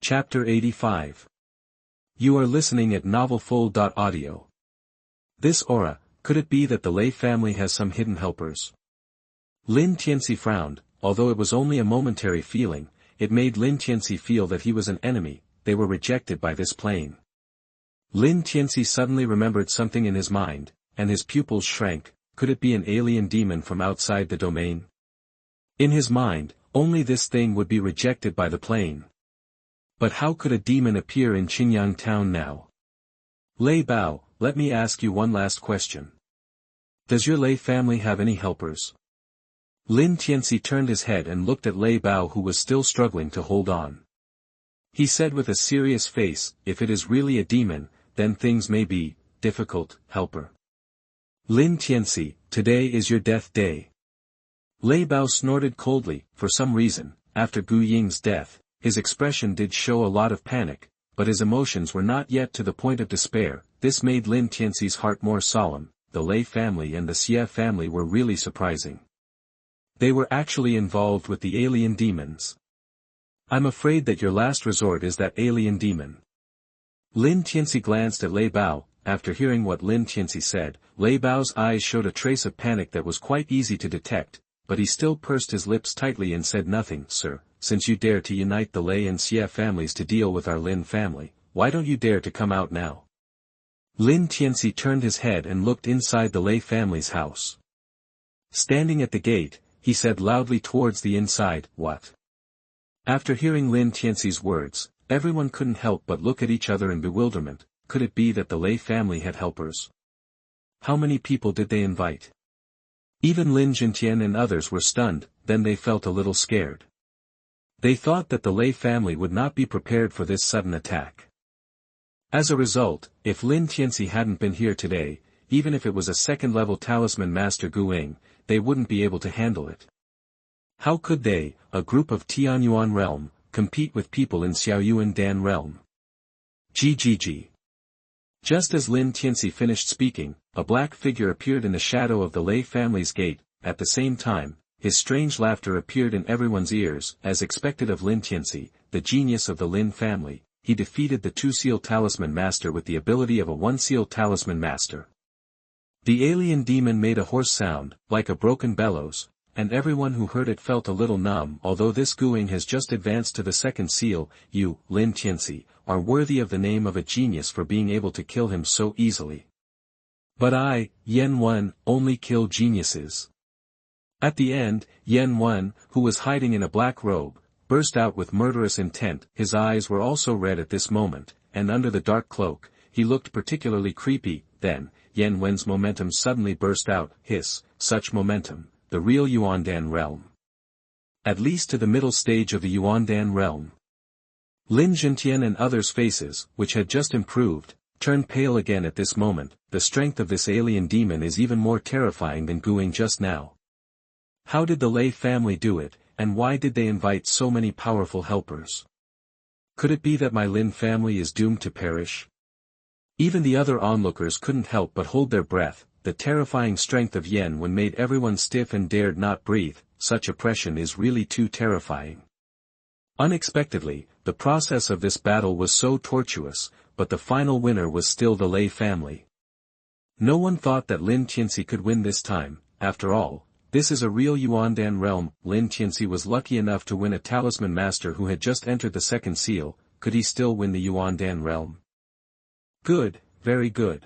Chapter 85. You are listening at novelfull.audio. This aura, could it be that the Lei family has some hidden helpers? Lin Tianci frowned, although it was only a momentary feeling, it made Lin Tianci feel that he was an enemy, they were rejected by this plane. Lin Tianci suddenly remembered something in his mind, and his pupils shrank. Could it be an alien demon from outside the domain? In his mind, only this thing would be rejected by the plane. But how could a demon appear in Qinyang town now? Lei Bao, let me ask you one last question. Does your Lei family have any helpers? Lin Tianci turned his head and looked at Lei Bao, who was still struggling to hold on. He said with a serious face, if it is really a demon, then things may be difficult, helper. Lin Tianci, today is your death day. Lei Bao snorted coldly. For some reason, after Gu Ying's death, his expression did show a lot of panic, but his emotions were not yet to the point of despair. This made Lin Tianci's heart more solemn. The Lei family and the Xie family were really surprising. They were actually involved with the alien demons. I'm afraid that your last resort is that alien demon. Lin Tianci glanced at Lei Bao. After hearing what Lin Tianci said, Lei Bao's eyes showed a trace of panic that was quite easy to detect, but he still pursed his lips tightly and said nothing. Sir, since you dare to unite the Lei and Xie families to deal with our Lin family, why don't you dare to come out now? Lin Tianci turned his head and looked inside the Lei family's house. Standing at the gate, he said loudly towards the inside, what? After hearing Lin Tianci's words, everyone couldn't help but look at each other in bewilderment. Could it be that the Lei family had helpers? How many people did they invite? Even Lin Jintian and others were stunned. Then they felt a little scared. They thought that the Lei family would not be prepared for this sudden attack. As a result, if Lin Tianci hadn't been here today, even if it was a second-level talisman master Guing, they wouldn't be able to handle it. How could they, a group of Tianyuan realm, compete with people in Xiaoyuan Dan realm? GGG. Just as Lin Tianci finished speaking, a black figure appeared in the shadow of the Lei family's gate. At the same time, his strange laughter appeared in everyone's ears. As expected of Lin Tianci, the genius of the Lin family, he defeated the two-seal talisman master with the ability of a one-seal talisman master. The alien demon made a hoarse sound, like a broken bellows, and everyone who heard it felt a little numb. Although this Guing has just advanced to the second seal, you, Lin Tianci, are worthy of the name of a genius for being able to kill him so easily. But I, Yan Wen, only kill geniuses. At the end, Yan Wen, who was hiding in a black robe, burst out with murderous intent. His eyes were also red at this moment, and under the dark cloak, he looked particularly creepy. Then, Yan Wen's momentum suddenly burst out. Hiss, such momentum, the real Yuandan realm. At least to the middle stage of the Yuandan realm. Lin Jintian and others' faces, which had just improved, turned pale again at this moment. The strength of this alien demon is even more terrifying than Guing just now. How did the Lei family do it, and why did they invite so many powerful helpers? Could it be that my Lin family is doomed to perish? Even the other onlookers couldn't help but hold their breath. The terrifying strength of Yan Wen made everyone stiff and dared not breathe. Such oppression is really too terrifying. Unexpectedly, the process of this battle was so tortuous, but the final winner was still the Lei family. No one thought that Lin Tianci could win this time. After all, this is a real Yuandan realm. Lin Tianci was lucky enough to win a talisman master who had just entered the second seal. Could he still win the Yuandan realm? Good, very good.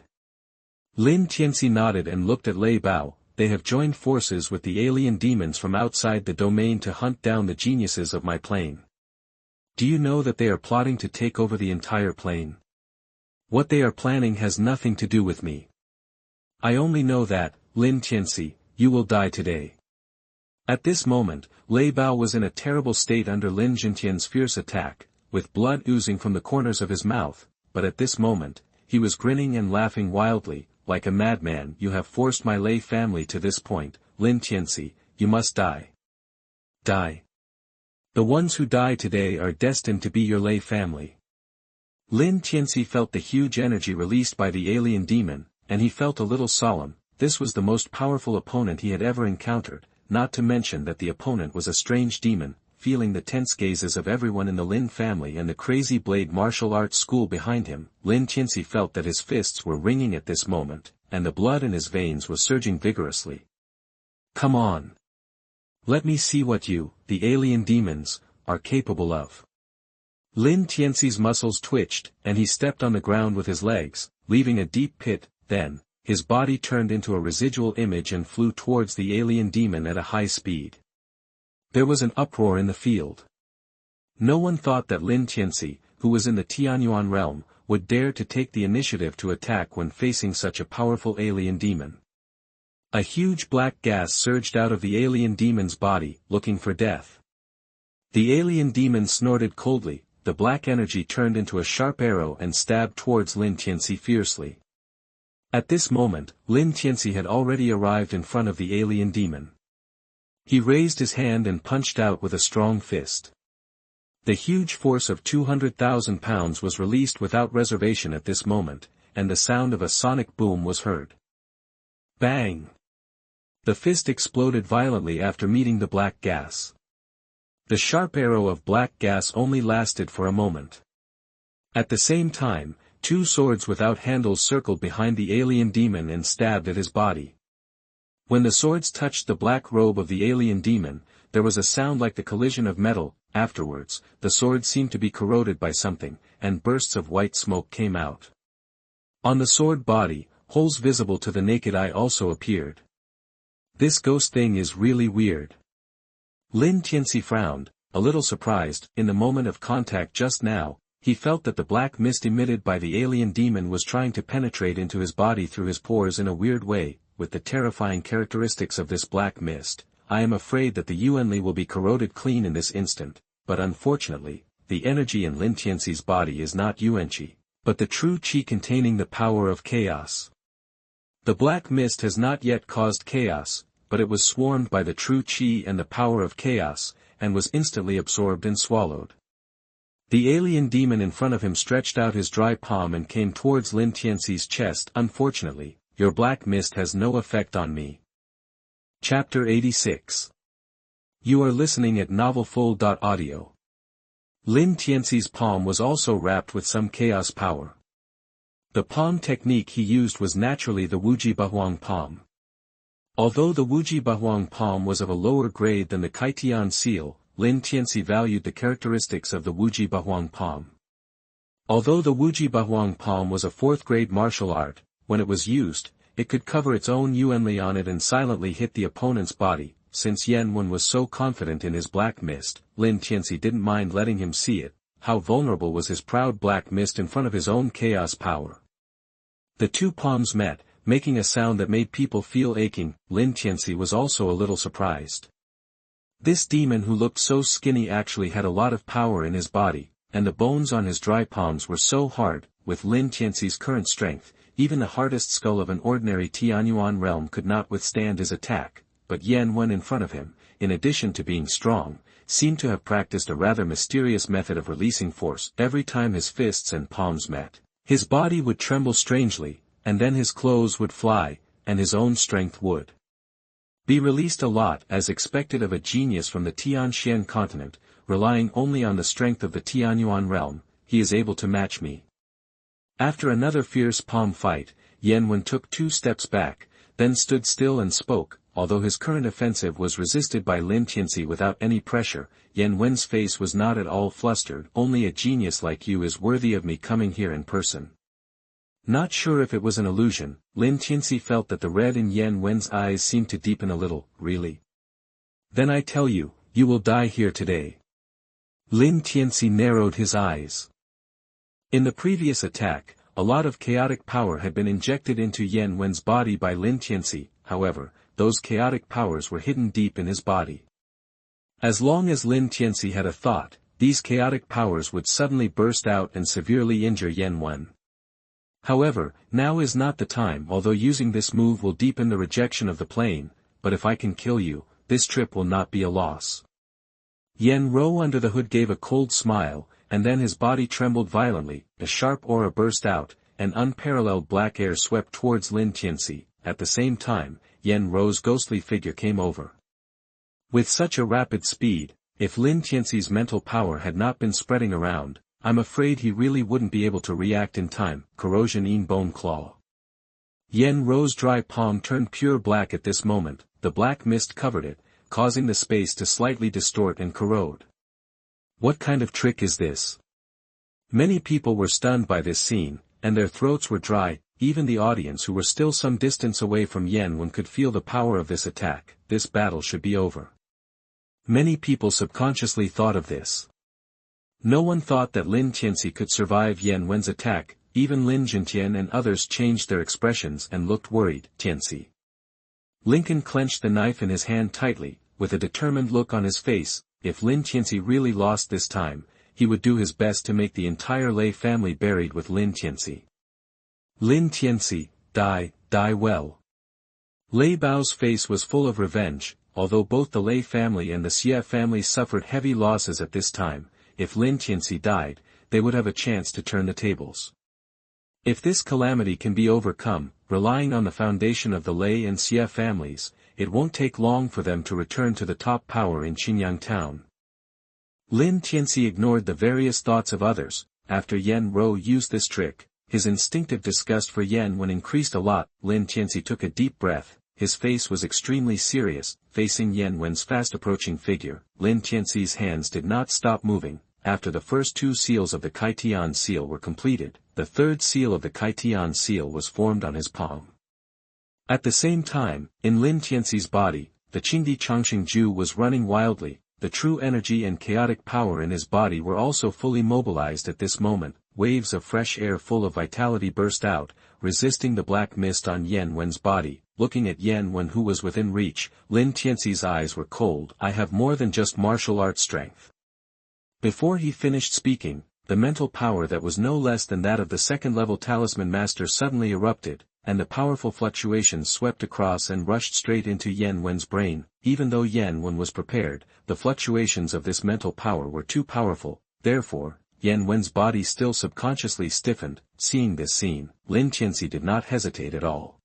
Lin Tianci nodded and looked at Lei Bao. They have joined forces with the alien demons from outside the domain to hunt down the geniuses of my plane. Do you know that they are plotting to take over the entire plane? What they are planning has nothing to do with me. I only know that, Lin Tianci, you will die today. At this moment, Lei Bao was in a terrible state under Lin Jintian's fierce attack, with blood oozing from the corners of his mouth, but at this moment, he was grinning and laughing wildly, like a madman. You have forced my Lei family to this point, Lin Tianci, you must die. Die. The ones who die today are destined to be your Lei family. Lin Tianci felt the huge energy released by the alien demon, and he felt a little solemn. This was the most powerful opponent he had ever encountered, not to mention that the opponent was a strange demon, feeling the tense gazes of everyone in the Lin family and the crazy blade martial arts school behind him. Lin Tianci felt that his fists were ringing at this moment, and the blood in his veins was surging vigorously. Come on! Let me see what you, the alien demons, are capable of. Lin Tianci's muscles twitched, and he stepped on the ground with his legs, leaving a deep pit. Then, his body turned into a residual image and flew towards the alien demon at a high speed. There was an uproar in the field. No one thought that Lin Tianci, who was in the Tianyuan realm, would dare to take the initiative to attack when facing such a powerful alien demon. A huge black gas surged out of the alien demon's body, looking for death. The alien demon snorted coldly, the black energy turned into a sharp arrow and stabbed towards Lin Tianci fiercely. At this moment, Lin Tianci had already arrived in front of the alien demon. He raised his hand and punched out with a strong fist. The huge force of 200,000 pounds was released without reservation at this moment, and the sound of a sonic boom was heard. Bang! The fist exploded violently after meeting the black gas. The sharp arrow of black gas only lasted for a moment. At the same time, two swords without handles circled behind the alien demon and stabbed at his body. When the swords touched the black robe of the alien demon, there was a sound like the collision of metal. Afterwards, the sword seemed to be corroded by something, and bursts of white smoke came out. On the sword body, holes visible to the naked eye also appeared. This ghost thing is really weird. Lin Tianci frowned, a little surprised. In the moment of contact just now, he felt that the black mist emitted by the alien demon was trying to penetrate into his body through his pores in a weird way. With the terrifying characteristics of this black mist, I am afraid that the Yuanli will be corroded clean in this instant, but unfortunately, the energy in Lin Tianci's body is not Yuanqi, but the true qi containing the power of chaos. The black mist has not yet caused chaos, but it was swarmed by the true qi and the power of chaos, and was instantly absorbed and swallowed. The alien demon in front of him stretched out his dry palm and came towards Lin Tianci's chest. Unfortunately, your black mist has no effect on me. Chapter 86. You are listening at novelfull.audio. Lin Tianci's palm was also wrapped with some chaos power. The palm technique he used was naturally the Wuji Bahuang palm. Although the Wuji Bahuang palm was of a lower grade than the Kaitian seal, Lin Tianci valued the characteristics of the Wuji Bahuang palm. Although the Wuji Bahuang palm was a fourth-grade martial art, when it was used, it could cover its own Yuanli on it and silently hit the opponent's body. Since Yan Wen was so confident in his black mist, Lin Tianci didn't mind letting him see it. How vulnerable was his proud black mist in front of his own chaos power. The two palms met, making a sound that made people feel aching. Lin Tianci was also a little surprised. This demon who looked so skinny actually had a lot of power in his body, and the bones on his dry palms were so hard. With Lin Tianci's current strength, even the hardest skull of an ordinary Tianyuan realm could not withstand his attack, but Yan Wen in front of him, in addition to being strong, seemed to have practiced a rather mysterious method of releasing force. Every time his fists and palms met, his body would tremble strangely, and then his clothes would fly, and his own strength would be released a lot. As expected of a genius from the Tianxian continent, relying only on the strength of the Tianyuan realm, he is able to match me. After another fierce palm fight, Yan Wen took 2 steps back, then stood still and spoke. Although his current offensive was resisted by Lin Tianci without any pressure, Yan Wen's face was not at all flustered. Only a genius like you is worthy of me coming here in person. Not sure if it was an illusion, Lin Tianci felt that the red in Yan Wen's eyes seemed to deepen a little. Really? Then I tell you, you will die here today. Lin Tianci narrowed his eyes. In the previous attack, a lot of chaotic power had been injected into Yan Wen's body by Lin Tianci. However, those chaotic powers were hidden deep in his body. As long as Lin Tianci had a thought, these chaotic powers would suddenly burst out and severely injure Yan Wen. However, now is not the time. Although using this move will deepen the rejection of the plane, but if I can kill you, this trip will not be a loss. Yan Ro under the hood gave a cold smile, and then his body trembled violently. A sharp aura burst out, and unparalleled black air swept towards Lin Tianci. At the same time, Yan Ro's ghostly figure came over. With such a rapid speed, if Lin Tianci's mental power had not been spreading around, I'm afraid he really wouldn't be able to react in time. Corrosion in bone claw. Yen Ro's dry palm turned pure black at this moment, the black mist covered it, causing the space to slightly distort and corrode. What kind of trick is this? Many people were stunned by this scene, and their throats were dry. Even the audience who were still some distance away from Yen Wen could feel the power of this attack. This battle should be over. Many people subconsciously thought of this. No one thought that Lin Tianci could survive Yen Wen's attack. Even Lin Zhentian and others changed their expressions and looked worried. Tianci. Lincoln clenched the knife in his hand tightly, with a determined look on his face. If Lin Tianci really lost this time, he would do his best to make the entire Lei family buried with Lin Tianci. Lin Tianci, die well. Lei Bao's face was full of revenge. Although both the Lei family and the Xie family suffered heavy losses at this time, if Lin Tianci died, they would have a chance to turn the tables. If this calamity can be overcome, relying on the foundation of the Lei and Xie families, it won't take long for them to return to the top power in Qinyang town. Lin Tianci ignored the various thoughts of others. After Yen Ro used this trick, his instinctive disgust for Yen Wen increased a lot. Lin Tianci took a deep breath. His face was extremely serious, facing Yen Wen's fast-approaching figure. Lin Tianci's hands did not stop moving. After the first two seals of the Kaitian seal were completed, the third seal of the Kaitian seal was formed on his palm. At the same time, in Lin Tianci's body, the Qingdi Changxing Ju was running wildly. The true energy and chaotic power in his body were also fully mobilized at this moment. Waves of fresh air full of vitality burst out, resisting the black mist on Yen Wen's body. Looking at Yen Wen, who was within reach, Lin Tianci's eyes were cold. I have more than just martial arts strength. Before he finished speaking, the mental power that was no less than that of the second-level talisman master suddenly erupted, and the powerful fluctuations swept across and rushed straight into Yen Wen's brain. Even though Yen Wen was prepared, the fluctuations of this mental power were too powerful. Therefore, Yen Wen's body still subconsciously stiffened. Seeing this scene, Lin Tianci did not hesitate at all.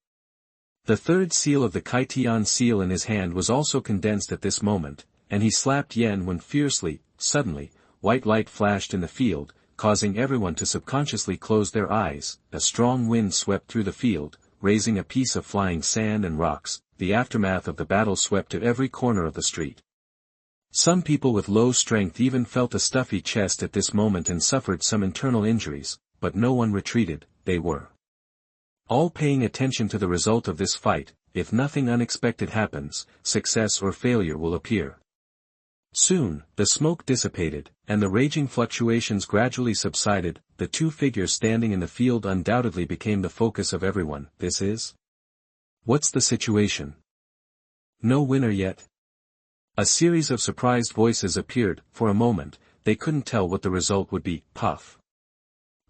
The third seal of the Kaitian seal in his hand was also condensed at this moment, and he slapped Yen Wen fiercely. Suddenly, white light flashed in the field, causing everyone to subconsciously close their eyes. A strong wind swept through the field, raising a piece of flying sand and rocks. The aftermath of the battle swept at every corner of the street. Some people with low strength even felt a stuffy chest at this moment and suffered some internal injuries, but no one retreated. They were all paying attention to the result of this fight. If nothing unexpected happens, success or failure will appear. Soon, the smoke dissipated, and the raging fluctuations gradually subsided. The two figures standing in the field undoubtedly became the focus of everyone. This is? What's the situation? No winner yet? A series of surprised voices appeared. For a moment, they couldn't tell what the result would be. Puff.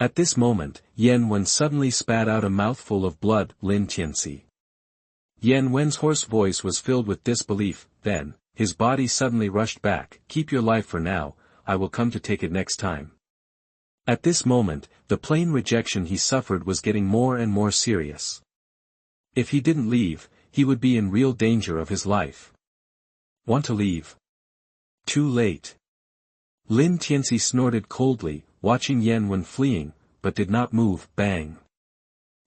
At this moment, Yen Wen suddenly spat out a mouthful of blood. Lin Tianci. Yen Wen's hoarse voice was filled with disbelief. Then, his body suddenly rushed back. Keep your life for now, I will come to take it next time. At this moment, the plain rejection he suffered was getting more and more serious. If he didn't leave, he would be in real danger of his life. Want to leave? Too late. Lin Tianci snorted coldly, watching Yen Wen fleeing, but did not move. Bang.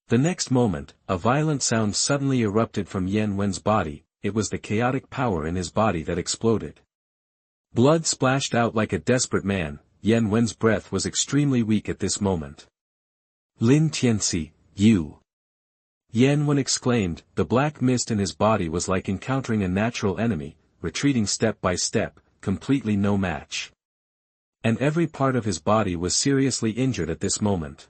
The next moment, a violent sound suddenly erupted from Yen Wen's body. It was the chaotic power in his body that exploded. Blood splashed out like a desperate man. Yen Wen's breath was extremely weak at this moment. Lin Tianci, you! Yen Wen exclaimed. The black mist in his body was like encountering a natural enemy, retreating step by step, completely no match. And every part of his body was seriously injured at this moment.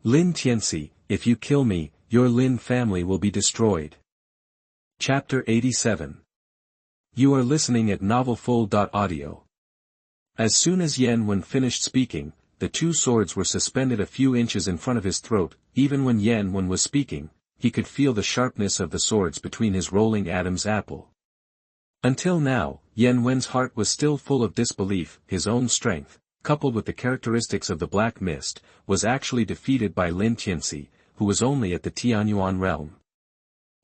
Lin Tianci, if you kill me, your Lin family will be destroyed. Chapter 87. You are listening at novelfull.audio. As soon as Yen Wen finished speaking, the two swords were suspended a few inches in front of his throat. Even when Yen Wen was speaking, he could feel the sharpness of the swords between his rolling Adam's apple. Until now, Yen Wen's heart was still full of disbelief. His own strength, coupled with the characteristics of the black mist, was actually defeated by Lin Tianci, who was only at the Tianyuan realm.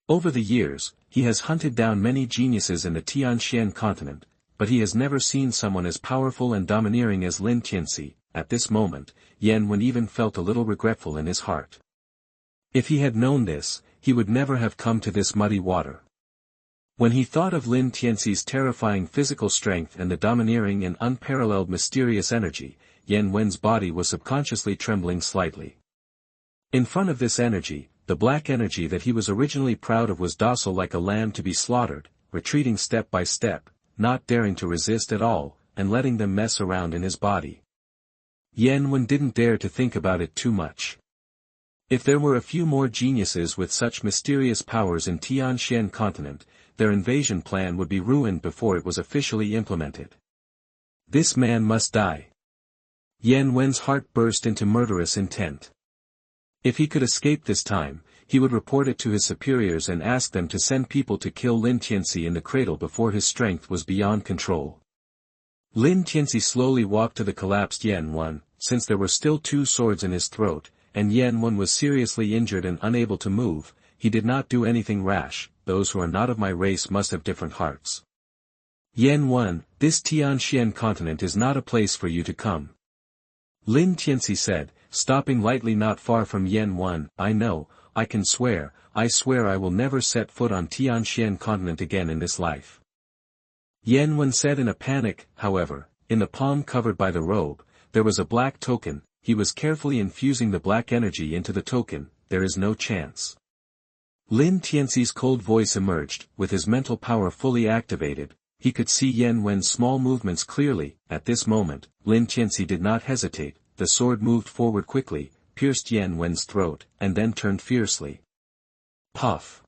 Over the years, he has hunted down many geniuses in the Tianxian continent, but he has never seen someone as powerful and domineering as Lin Tianci. At this moment, Yan Wen even felt a little regretful in his heart. If he had known this, he would never have come to this muddy water. When he thought of Lin Tianci's terrifying physical strength and the domineering and unparalleled mysterious energy, Yan Wen's body was subconsciously trembling slightly. In front of this energy, the black energy that he was originally proud of was docile like a lamb to be slaughtered, retreating step by step, not daring to resist at all, and letting them mess around in his body. Yan Wen didn't dare to think about it too much. If there were a few more geniuses with such mysterious powers in Tianxian continent, their invasion plan would be ruined before it was officially implemented. This man must die. Yan Wen's heart burst into murderous intent. If he could escape this time, he would report it to his superiors and ask them to send people to kill Lin Tianci in the cradle before his strength was beyond control. Lin Tianci slowly walked to the collapsed Yan Wen, since there were still 2 swords in his throat, and Yan Wen was seriously injured and unable to move. He did not do anything rash. Those who are not of my race must have different hearts. Yan Wen, this Tianxian continent is not a place for you to come. Lin Tianci said, stopping lightly not far from Yan Wen. I know, I can swear, I swear I will never set foot on Tianxian continent again in this life. Yan Wen said in a panic. However, in the palm covered by the robe, there was a black token. He was carefully infusing the black energy into the token. There is no chance. Lin Tianci's cold voice emerged. With his mental power fully activated, he could see Yan Wen's small movements clearly. At this moment, Lin Tianci did not hesitate. The sword moved forward quickly, pierced Yan Wen's throat, and then turned fiercely. Puff!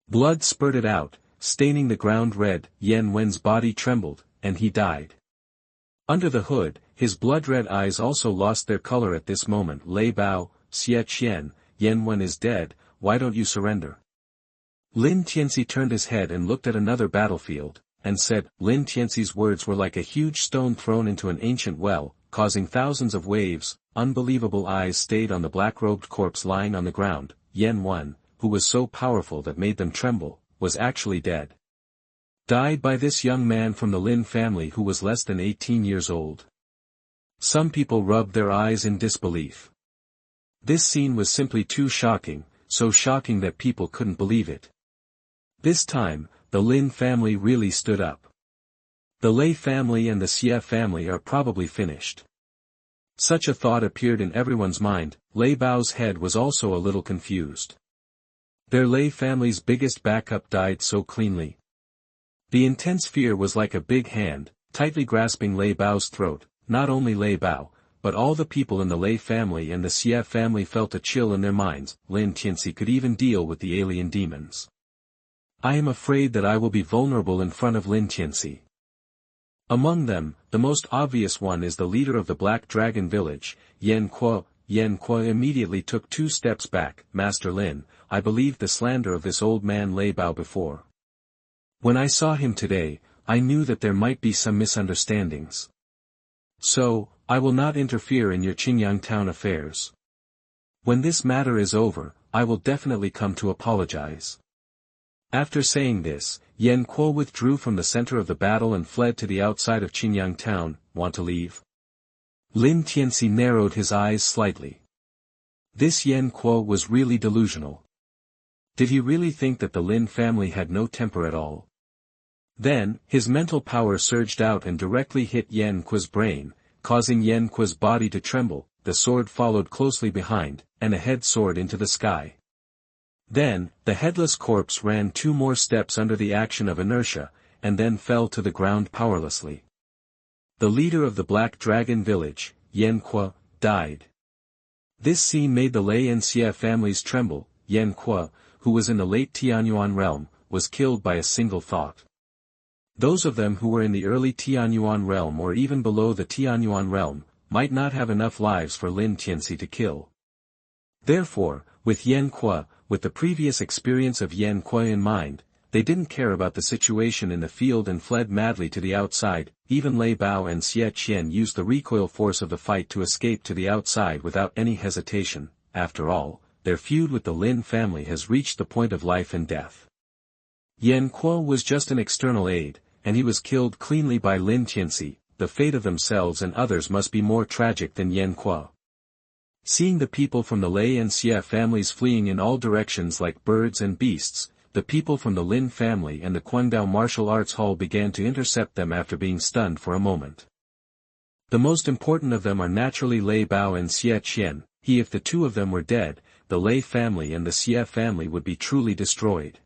Blood spurted out, staining the ground red. Yan Wen's body trembled, and he died. Under the hood, his blood-red eyes also lost their color at this moment. Lei Bao, Xie Qian, Yan Wen is dead, why don't you surrender? Lin Tianci turned his head and looked at another battlefield, and said. Lin Tianci's words were like a huge stone thrown into an ancient well, causing thousands of waves. Unbelievable eyes stayed on the black-robed corpse lying on the ground. Yan Wen, who was so powerful that made them tremble, was actually dead. Died by this young man from the Lin family who was less than 18 years old. Some people rubbed their eyes in disbelief. This scene was simply too shocking, so shocking that people couldn't believe it. This time, the Lin family really stood up. The Lei family and the Xie family are probably finished. Such a thought appeared in everyone's mind. Lei Bao's head was also a little confused. Their Lei family's biggest backup died so cleanly. The intense fear was like a big hand, tightly grasping Lei Bao's throat. Not only Lei Bao, but all the people in the Lei family and the Xie family felt a chill in their minds. Lin Tianci could even deal with the alien demons. I am afraid that I will be vulnerable in front of Lin Tianci. Among them, the most obvious one is the leader of the Black Dragon village, Yan Kuo. Yan Kuo immediately took 2 steps back. Master Lin, I believed the slander of this old man Lei Bao before. When I saw him today, I knew that there might be some misunderstandings. So, I will not interfere in your Qingyang town affairs. When this matter is over, I will definitely come to apologize. After saying this, Yan Kuo withdrew from the center of the battle and fled to the outside of Qingyang town. Want to leave? Lin Tianci narrowed his eyes slightly. This Yan Kuo was really delusional. Did he really think that the Lin family had no temper at all? Then, his mental power surged out and directly hit Yan Kuo's brain, causing Yan Kuo's body to tremble. The sword followed closely behind, and a head soared into the sky. Then, the headless corpse ran 2 more steps under the action of inertia, and then fell to the ground powerlessly. The leader of the Black Dragon village, Yan Kuo, died. This scene made the Lei and Xie families tremble. Yan Kuo, who was in the late Tianyuan realm, was killed by a single thought. Those of them who were in the early Tianyuan realm or even below the Tianyuan realm, might not have enough lives for Lin Tianci to kill. Therefore, with Yan Kuo, with the previous experience of Yan Kuo in mind, they didn't care about the situation in the field and fled madly to the outside. Even Lei Bao and Xie Qian used the recoil force of the fight to escape to the outside without any hesitation. After all, their feud with the Lin family has reached the point of life and death. Yan Kuo was just an external aid, and he was killed cleanly by Lin Tianci. The fate of themselves and others must be more tragic than Yan Kuo. Seeing the people from the Lei and Xie families fleeing in all directions like birds and beasts, the people from the Lin family and the Guangdao Martial Arts Hall began to intercept them after being stunned for a moment. The most important of them are naturally Lei Bao and Xie Qian. If the two of them were dead, the Lei family and the Xie family would be truly destroyed.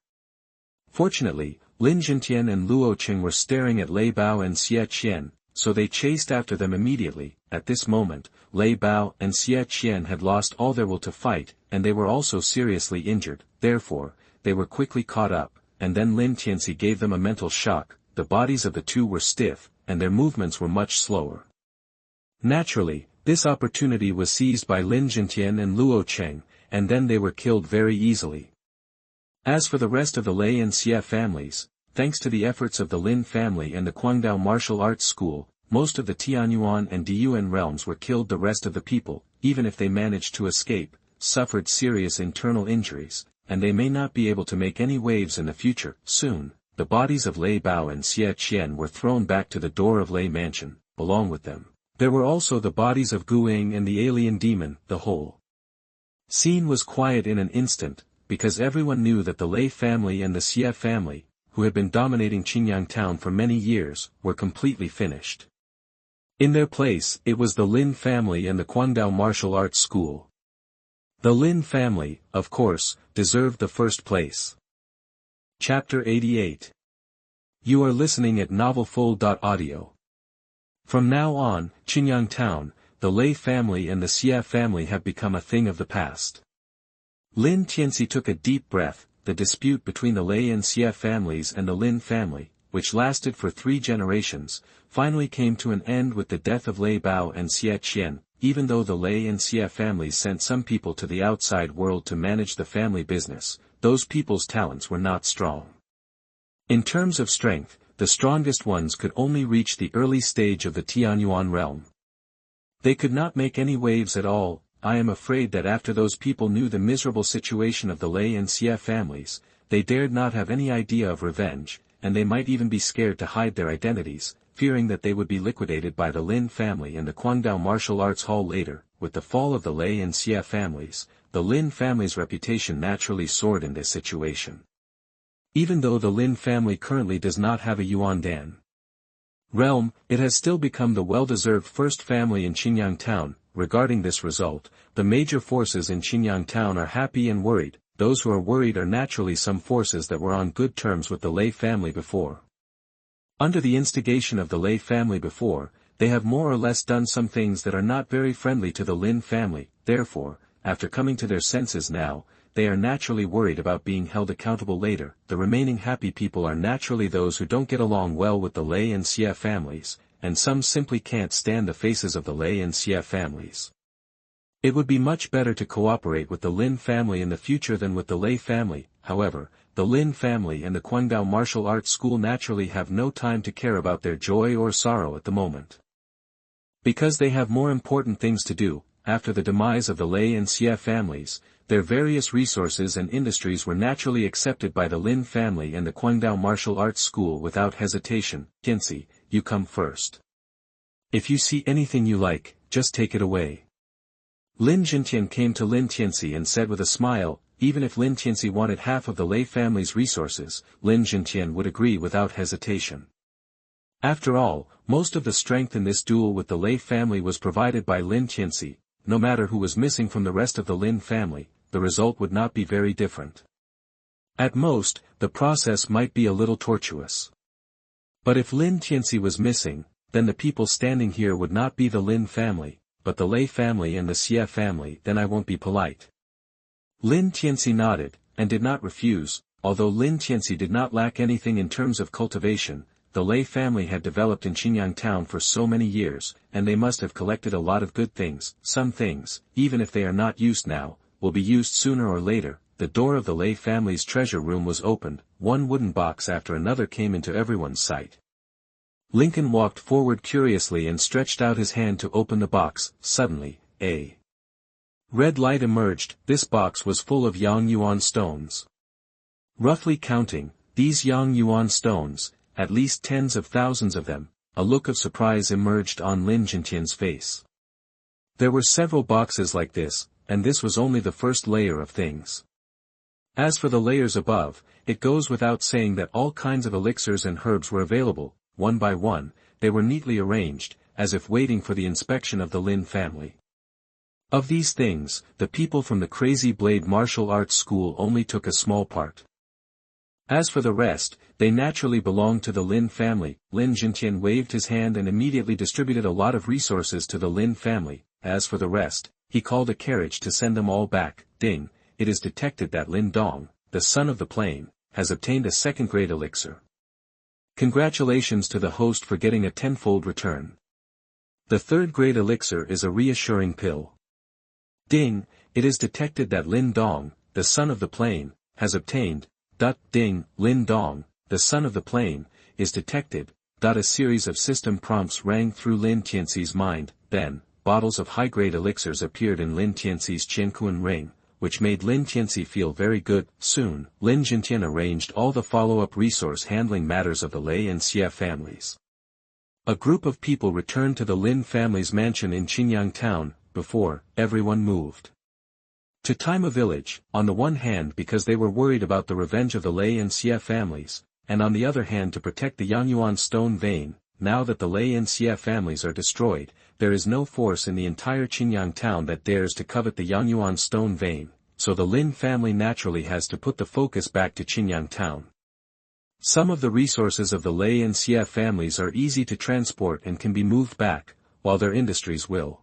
Fortunately, Lin Jintian and Luo Qing were staring at Lei Bao and Xie Qian, so they chased after them immediately. At this moment, Lei Bao and Xie Qian had lost all their will to fight, and they were also seriously injured. Therefore, they were quickly caught up, and then Lin Tianci gave them a mental shock. The bodies of the two were stiff, and their movements were much slower. Naturally, this opportunity was seized by Lin Jintian and Luo Qing, and then they were killed very easily. As for the rest of the Lei and Xie families, thanks to the efforts of the Lin family and the Guangdao Martial Arts School, most of the Tianyuan and Diyuan realms were killed. The rest of the people, even if they managed to escape, suffered serious internal injuries, and they may not be able to make any waves in the future. Soon, the bodies of Lei Bao and Xie Qian were thrown back to the door of Lei Mansion. Along with them, there were also the bodies of Guing and the alien demon. The whole scene was quiet in an instant, because everyone knew that the Lei family and the Xie family, who had been dominating Qingyang town for many years, were completely finished. In their place, it was the Lin family and the Guangdao Martial Arts School. The Lin family, of course, deserved the first place. Chapter 88. You are listening at novelfull.audio. From now on, Qingyang town, the Lei family and the Xie family have become a thing of the past. Lin Tianci took a deep breath. The dispute between the Lei and Xie families and the Lin family, which lasted for 3 generations, finally came to an end with the death of Lei Bao and Xie Qian. Even though the Lei and Xie families sent some people to the outside world to manage the family business, those people's talents were not strong. In terms of strength, the strongest ones could only reach the early stage of the Tianyuan realm. They could not make any waves at all. I am afraid that after those people knew the miserable situation of the Lei and Xie families, they dared not have any idea of revenge, and they might even be scared to hide their identities, fearing that they would be liquidated by the Lin family and the Guangdao Martial Arts Hall later. With the fall of the Lei and Xie families, the Lin family's reputation naturally soared in this situation. Even though the Lin family currently does not have a Yuandan realm, it has still become the well-deserved first family in Qingyang town. Regarding this result, the major forces in Qingyang town are happy and worried. Those who are worried are naturally some forces that were on good terms with the Lei family before. Under the instigation of the Lei family before, they have more or less done some things that are not very friendly to the Lin family. Therefore, after coming to their senses now, they are naturally worried about being held accountable later. The remaining happy people are naturally those who don't get along well with the Lei and Xie families, and some simply can't stand the faces of the Lei and Xie families. It would be much better to cooperate with the Lin family in the future than with the Lei family. However, the Lin family and the Guangdao Martial Arts School naturally have no time to care about their joy or sorrow at the moment. Because they have more important things to do. After the demise of the Lei and Xie families, their various resources and industries were naturally accepted by the Lin family and the Guangdao Martial Arts School without hesitation. Tianci, you come first. If you see anything you like, just take it away. Lin Jintian came to Lin Tianci and said with a smile. Even if Lin Tianci wanted half of the Lei family's resources, Lin Jintian would agree without hesitation. After all, most of the strength in this duel with the Lei family was provided by Lin Tianci. No matter who was missing from the rest of the Lin family, the result would not be very different. At most, the process might be a little tortuous. But if Lin Tianci was missing, then the people standing here would not be the Lin family, but the Lei family and the Xie family. Then I won't be polite. Lin Tianci nodded, and did not refuse. Although Lin Tianci did not lack anything in terms of cultivation, the Lei family had developed in Qingyang town for so many years, and they must have collected a lot of good things. Some things, even if they are not used now, will be used sooner or later. The door of the Lei family's treasure room was opened. One wooden box after another came into everyone's sight. Lincoln walked forward curiously and stretched out his hand to open the box. Suddenly, a red light emerged. This box was full of Yang Yuan stones. Roughly counting, these Yang Yuan stones, at least tens of thousands of them. A look of surprise emerged on Lin Tianqi's face. There were several boxes like this, and this was only the first layer of things. As for the layers above, it goes without saying that all kinds of elixirs and herbs were available. One by one, they were neatly arranged, as if waiting for the inspection of the Lin family. Of these things, the people from the Crazy Blade martial arts school only took a small part. As for the rest, they naturally belonged to the Lin family. Lin Tianci waved his hand and immediately distributed a lot of resources to the Lin family. As for the rest, he called a carriage to send them all back. Ding, it is detected that Lin Dong, the son of the plane, has obtained a second-grade elixir. Congratulations to the host for getting a tenfold return. The third-grade elixir is a reassuring pill. Ding, it is detected that Lin Dong, the son of the plane, has obtained. Ding, Lin Dong, the son of the plane, is detected. A series of system prompts rang through Lin Tianci's mind. Then, bottles of high-grade elixirs appeared in Lin Tianci's Qiankun ring, which made Lin Tianci feel very good. Soon, Lin Tianci arranged all the follow-up resource handling matters of the Lei and Xie families. A group of people returned to the Lin family's mansion in Qinyang town, before everyone moved to Taima village, on the one hand because they were worried about the revenge of the Lei and Xie families, and on the other hand to protect the Yangyuan stone vein. Now that the Lei and Xie families are destroyed, there is no force in the entire Qinyang town that dares to covet the Yangyuan stone vein, so the Lin family naturally has to put the focus back to Qinyang town. Some of the resources of the Lei and Xie families are easy to transport and can be moved back, while their industries will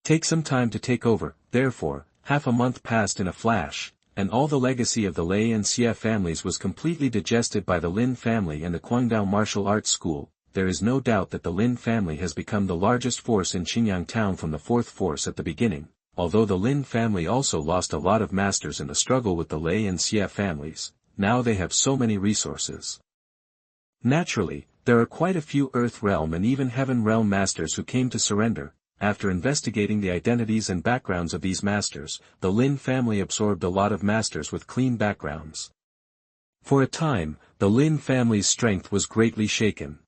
take some time to take over. Therefore, half a month passed in a flash, and all the legacy of the Lei and Xie families was completely digested by the Lin family and the Guangdao Martial Arts School. There is no doubt that the Lin family has become the largest force in Qinyang town from the fourth force at the beginning, although the Lin family also lost a lot of masters in the struggle with the Lei and Xie families. Now they have so many resources. Naturally, there are quite a few Earth Realm and even Heaven Realm masters who came to surrender. After investigating the identities and backgrounds of these masters, the Lin family absorbed a lot of masters with clean backgrounds. For a time, the Lin family's strength was greatly shaken.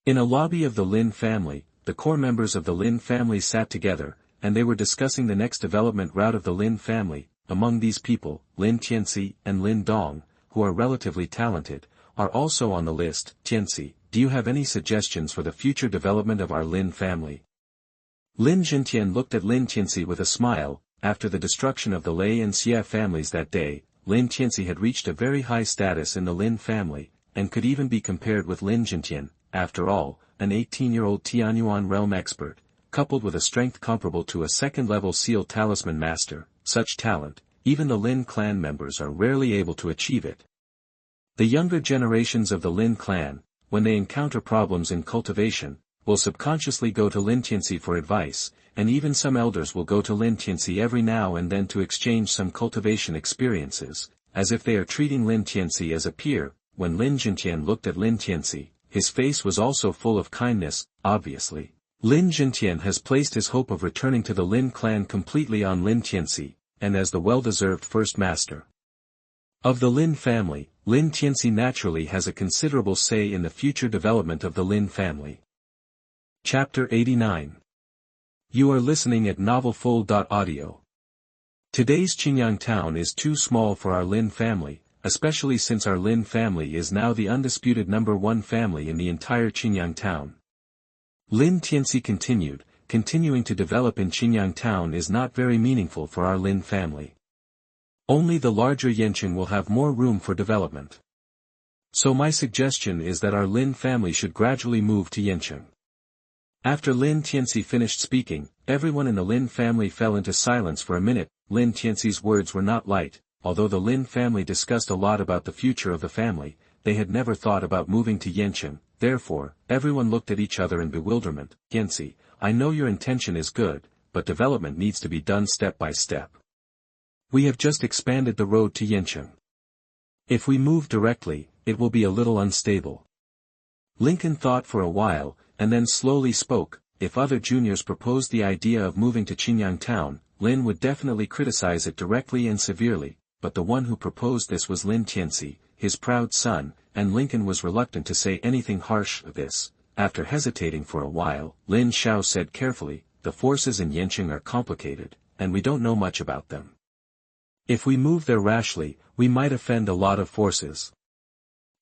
In a lobby of the Lin family, the core members of the Lin family sat together, and they were discussing the next development route of the Lin family. Among these people, Lin Tianci and Lin Dong, who are relatively talented, are also on the list. Tianci, do you have any suggestions for the future development of our Lin family? Lin Tianci looked at Lin Tianci with a smile. After the destruction of the Lei and Xie families that day, Lin Tianci had reached a very high status in the Lin family, and could even be compared with Lin Tianci. After all, an 18-year-old Tianyuan realm expert, coupled with a strength comparable to a second-level seal talisman master, such talent, even the Lin clan members are rarely able to achieve it. The younger generations of the Lin clan, when they encounter problems in cultivation, will subconsciously go to Lin Tianci for advice, and even some elders will go to Lin Tianci every now and then to exchange some cultivation experiences, as if they are treating Lin Tianci as a peer. When Lin Tianci looked at Lin Tianci, his face was also full of kindness. Obviously, Lin Tianci has placed his hope of returning to the Lin clan completely on Lin Tianci, and as the well-deserved first master of the Lin family, Lin Tianci naturally has a considerable say in the future development of the Lin family. Chapter 89. You are listening at novelfull.audio. Today's Qinyang town is too small for our Lin family, especially since our Lin family is now the undisputed #1 family in the entire Qinyang town. Lin Tianci continued, continuing to develop in Qinyang town is not very meaningful for our Lin family. Only the larger Yancheng will have more room for development. So my suggestion is that our Lin family should gradually move to Yancheng. After Lin Tianci finished speaking, everyone in the Lin family fell into silence for a minute. Lin Tianci's words were not light. Although the Lin family discussed a lot about the future of the family, they had never thought about moving to Yancheng. Therefore, everyone looked at each other in bewilderment. Tianci, I know your intention is good, but development needs to be done step by step. We have just expanded the road to Yancheng. If we move directly, it will be a little unstable. Lincoln thought for a while, and then slowly spoke. If other juniors proposed the idea of moving to Qinyang town, Lin would definitely criticize it directly and severely, but the one who proposed this was Lin Tianci, his proud son, and Lincoln was reluctant to say anything harsh of this. After hesitating for a while, Lin Xiao said carefully, "The forces in Yanqing are complicated, and we don't know much about them. If we move there rashly, we might offend a lot of forces."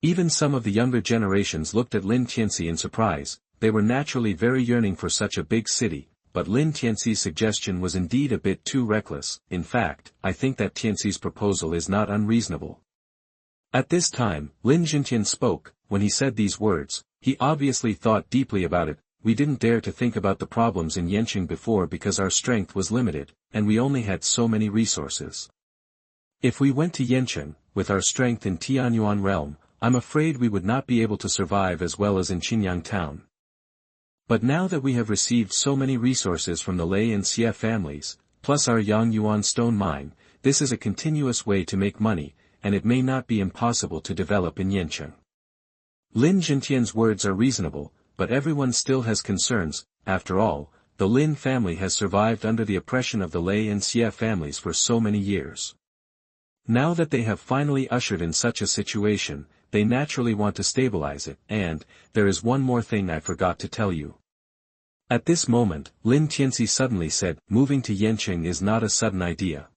Even some of the younger generations looked at Lin Tianci in surprise. They were naturally very yearning for such a big city, but Lin Tianci's suggestion was indeed a bit too reckless. In fact, I think that Tianci's proposal is not unreasonable. At this time, Lin Jintian spoke. When he said these words, he obviously thought deeply about it. We didn't dare to think about the problems in Yanqing before because our strength was limited, and we only had so many resources. If we went to Yanqing, with our strength in Tianyuan realm, I'm afraid we would not be able to survive as well as in Qinyang town. But now that we have received so many resources from the Lei and Xie families, plus our Yangyuan stone mine, this is a continuous way to make money, and it may not be impossible to develop in Yanqing. Lin Jintian's words are reasonable, but everyone still has concerns. After all, the Lin family has survived under the oppression of the Lei and Xie families for so many years. Now that they have finally ushered in such a situation, they naturally want to stabilize it, and, there is one more thing I forgot to tell you. At this moment, Lin Tianci suddenly said, "Moving to Yanqing is not a sudden idea.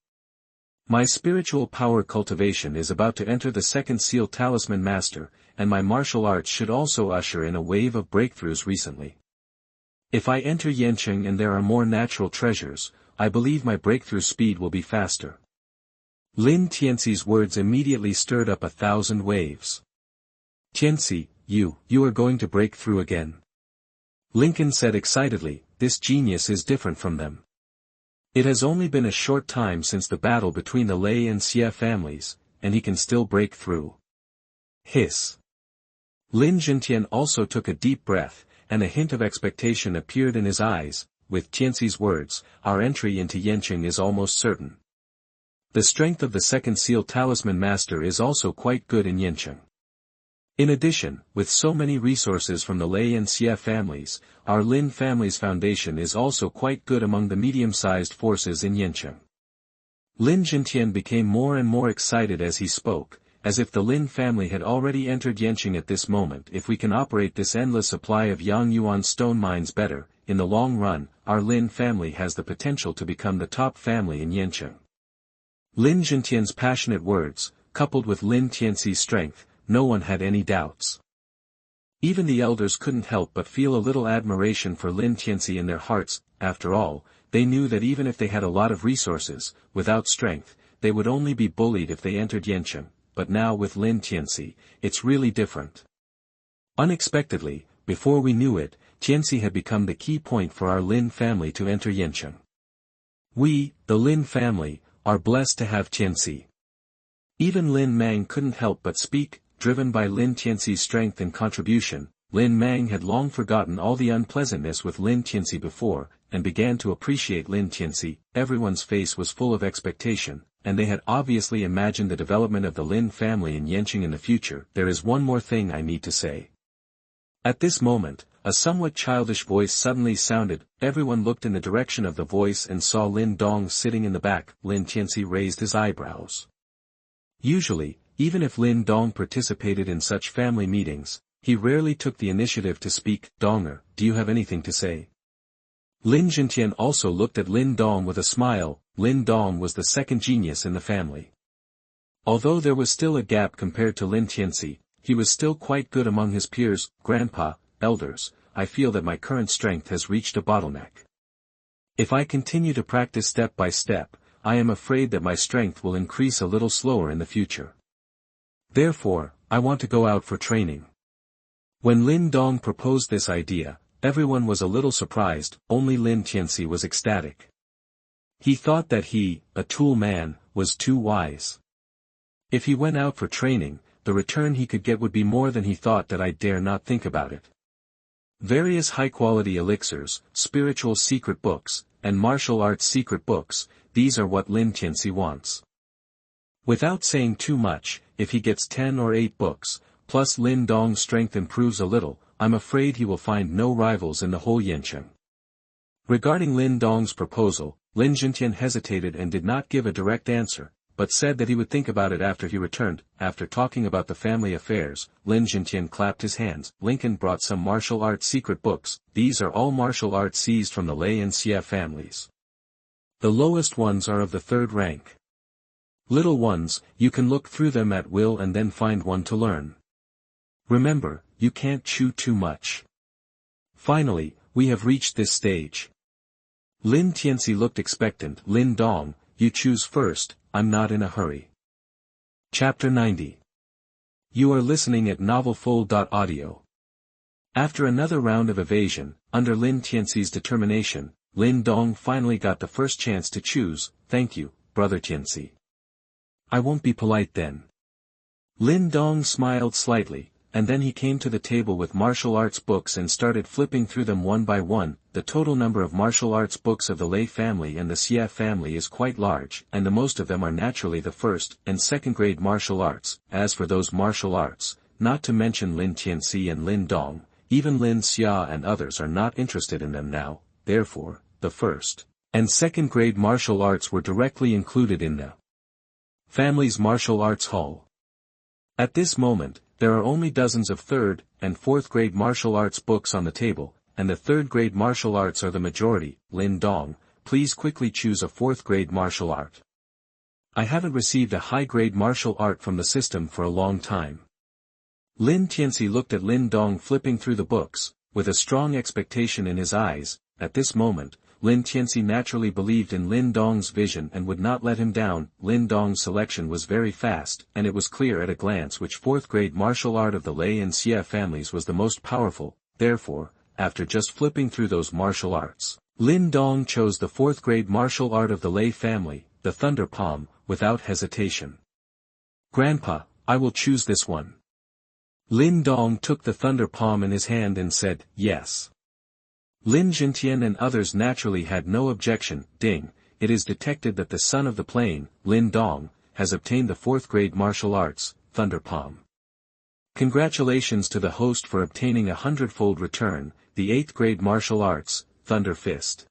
My spiritual power cultivation is about to enter the second seal talisman master, and my martial arts should also usher in a wave of breakthroughs recently. If I enter Yanqing and there are more natural treasures, I believe my breakthrough speed will be faster." Lin Tianci's words immediately stirred up 1,000 waves. "Tianci, you are going to break through again?" Lincoln said excitedly, "This genius is different from them. It has only been a short time since the battle between the Lei and Xie families, and he can still break through." Hiss. Lin Jintian also took a deep breath, and a hint of expectation appeared in his eyes. With Tianci's words, our entry into Yanqing is almost certain. The strength of the second seal talisman master is also quite good in Yanqing. In addition, with so many resources from the Lei and Xie families, our Lin family's foundation is also quite good among the medium-sized forces in Yanqing. Lin Jintian became more and more excited as he spoke, as if the Lin family had already entered Yanqing at this moment. If we can operate this endless supply of Yangyuan stone mines better, in the long run, our Lin family has the potential to become the top family in Yanqing. Lin Jintian's passionate words, coupled with Lin Tianci's strength, no one had any doubts. Even the elders couldn't help but feel a little admiration for Lin Tianci in their hearts. After all, they knew that even if they had a lot of resources, without strength, they would only be bullied if they entered Yanqing, but now with Lin Tianci, it's really different. Unexpectedly, before we knew it, Tianci had become the key point for our Lin family to enter Yanqing. We, the Lin family, are blessed to have Tianci. Even Lin Mang couldn't help but speak. Driven by Lin Tianci's strength and contribution, Lin Mang had long forgotten all the unpleasantness with Lin Tianci before, and began to appreciate Lin Tianci. Everyone's face was full of expectation, and they had obviously imagined the development of the Lin family in Yanqing in the future. There is one more thing I need to say. At this moment, a somewhat childish voice suddenly sounded. Everyone looked in the direction of the voice and saw Lin Dong sitting in the back. Lin Tianci raised his eyebrows. Usually, even if Lin Dong participated in such family meetings, he rarely took the initiative to speak. "Donger, do you have anything to say?" Lin Jintian also looked at Lin Dong with a smile. Lin Dong was the second genius in the family. Although there was still a gap compared to Lin Tianci, he was still quite good among his peers. "Grandpa, elders, I feel that my current strength has reached a bottleneck. If I continue to practice step by step, I am afraid that my strength will increase a little slower in the future. Therefore, I want to go out for training." When Lin Dong proposed this idea, everyone was a little surprised. Only Lin Tianci was ecstatic. He thought that he, a tool man, was too wise. If he went out for training, the return he could get would be more than he thought. That I dare not think about it. Various high-quality elixirs, spiritual secret books, and martial arts secret books, these are what Lin Tianci wants. Without saying too much, if he gets 10 or 8 books, plus Lin Dong's strength improves a little, I'm afraid he will find no rivals in the whole Yanqing. Regarding Lin Dong's proposal, Lin Jintian hesitated and did not give a direct answer, but said that he would think about it after he returned. After talking about the family affairs, Lin Tianci clapped his hands. Lincoln brought some martial arts secret books. These are all martial arts seized from the Lei and Xie families. The lowest ones are of the third rank. Little ones, you can look through them at will and then find one to learn. Remember, you can't chew too much. Finally, we have reached this stage. Lin Tianci looked expectant. Lin Dong, you choose first, I'm not in a hurry. Chapter 90. You are listening at novelfull.audio. After another round of evasion, under Lin Tianci's determination, Lin Dong finally got the first chance to choose. Thank you, Brother Tianci. I won't be polite then. Lin Dong smiled slightly, and then he came to the table with martial arts books and started flipping through them one by one. The total number of martial arts books of the Lei family and the Xie family is quite large, and the most of them are naturally the first and second grade martial arts. As for those martial arts, not to mention Lin Tianci and Lin Dong, even Lin Xia and others are not interested in them now. Therefore, the first and second grade martial arts were directly included in the family's martial arts hall. At this moment, there are only dozens of third and fourth grade martial arts books on the table, and the third grade martial arts are the majority. Lin Dong, please quickly choose a fourth grade martial art. I haven't received a high grade martial art from the system for a long time. Lin Tianci looked at Lin Dong flipping through the books, with a strong expectation in his eyes. At this moment, Lin Tianci naturally believed in Lin Dong's vision and would not let him down. Lin Dong's selection was very fast, and it was clear at a glance which fourth-grade martial art of the Lei and Xie families was the most powerful. Therefore, after just flipping through those martial arts, Lin Dong chose the fourth-grade martial art of the Lei family, the Thunder Palm, without hesitation. Grandpa, I will choose this one. Lin Dong took the Thunder Palm in his hand and said, yes. Lin Jintian and others naturally had no objection. Ding, it is detected that the son of the plane, Lin Dong, has obtained the fourth-grade martial arts, Thunder Palm. Congratulations to the host for obtaining a 100-fold return, the 8th-grade martial arts, Thunder Fist.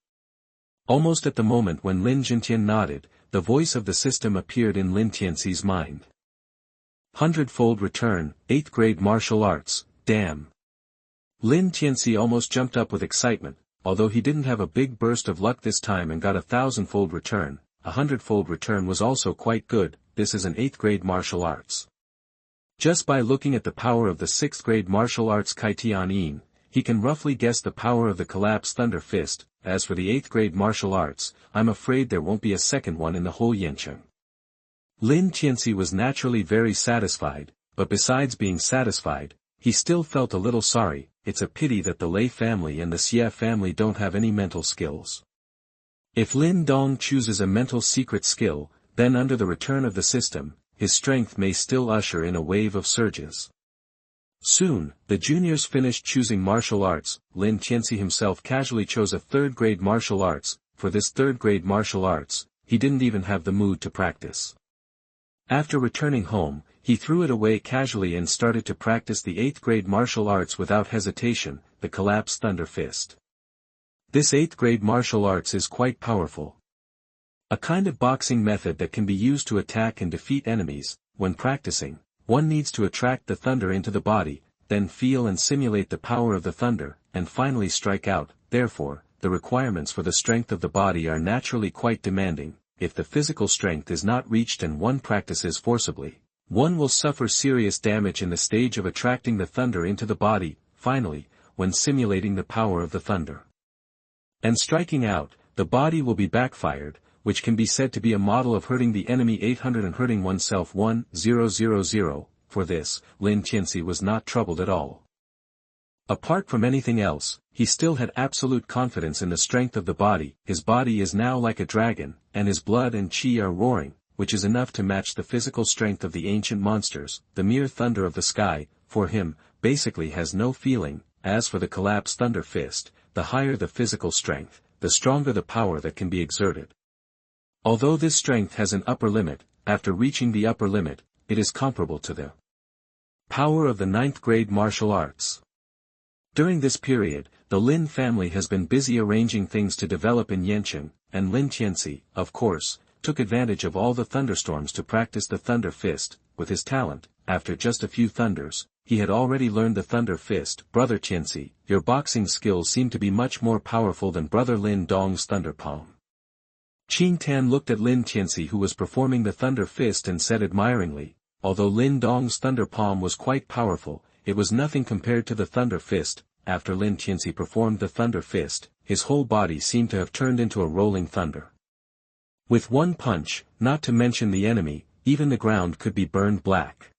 Almost at the moment when Lin Jintian nodded, the voice of the system appeared in Lin Tianci's mind. 100-fold return, 8th-grade martial arts, damn. Lin Tianci almost jumped up with excitement. Although he didn't have a big burst of luck this time and got a 1,000-fold return, a 100-fold return was also quite good. This is an 8th grade martial arts. Just by looking at the power of the 6th grade martial arts Kai Tian Yin, he can roughly guess the power of the collapsed Thunder Fist. As for the 8th grade martial arts, I'm afraid there won't be a second one in the whole Yancheng. Lin Tianci was naturally very satisfied, but besides being satisfied, he still felt a little sorry. It's a pity that the Lei family and the Xie family don't have any mental skills. If Lin Dong chooses a mental secret skill, then under the return of the system, his strength may still usher in a wave of surges. Soon, the juniors finished choosing martial arts. Lin Tianci himself casually chose a 3rd grade martial arts. For this 3rd grade martial arts, he didn't even have the mood to practice. After returning home, he threw it away casually and started to practice the 8th grade martial arts without hesitation, the collapsed Thunder Fist. This 8th grade martial arts is quite powerful. A kind of boxing method that can be used to attack and defeat enemies. When practicing, one needs to attract the thunder into the body, then feel and simulate the power of the thunder, and finally strike out. Therefore, the requirements for the strength of the body are naturally quite demanding. If the physical strength is not reached and one practices forcibly, one will suffer serious damage in the stage of attracting the thunder into the body. Finally, when simulating the power of the thunder and striking out, the body will be backfired, which can be said to be a model of hurting the enemy 800 and hurting oneself 1000. For this, Lin Tianci was not troubled at all. Apart from anything else, he still had absolute confidence in the strength of the body. His body is now like a dragon, and his blood and qi are roaring, which is enough to match the physical strength of the ancient monsters. The mere thunder of the sky, for him, basically has no feeling. As for the collapsed Thunder Fist, the higher the physical strength, the stronger the power that can be exerted. Although this strength has an upper limit, after reaching the upper limit, it is comparable to the power of the 9th grade martial arts. During this period, the Lin family has been busy arranging things to develop in Yancheng, and Lin Tianci, of course, took advantage of all the thunderstorms to practice the Thunder Fist. With his talent, after just a few thunders, he had already learned the Thunder Fist. Brother Tianci, your boxing skills seem to be much more powerful than Brother Lin Dong's Thunder Palm. Qing Tan looked at Lin Tianci, who was performing the Thunder Fist, and said admiringly, although Lin Dong's Thunder Palm was quite powerful, it was nothing compared to the Thunder Fist. After Lin Tianci performed the Thunder Fist, his whole body seemed to have turned into a rolling thunder. With one punch, not to mention the enemy, even the ground could be burned black.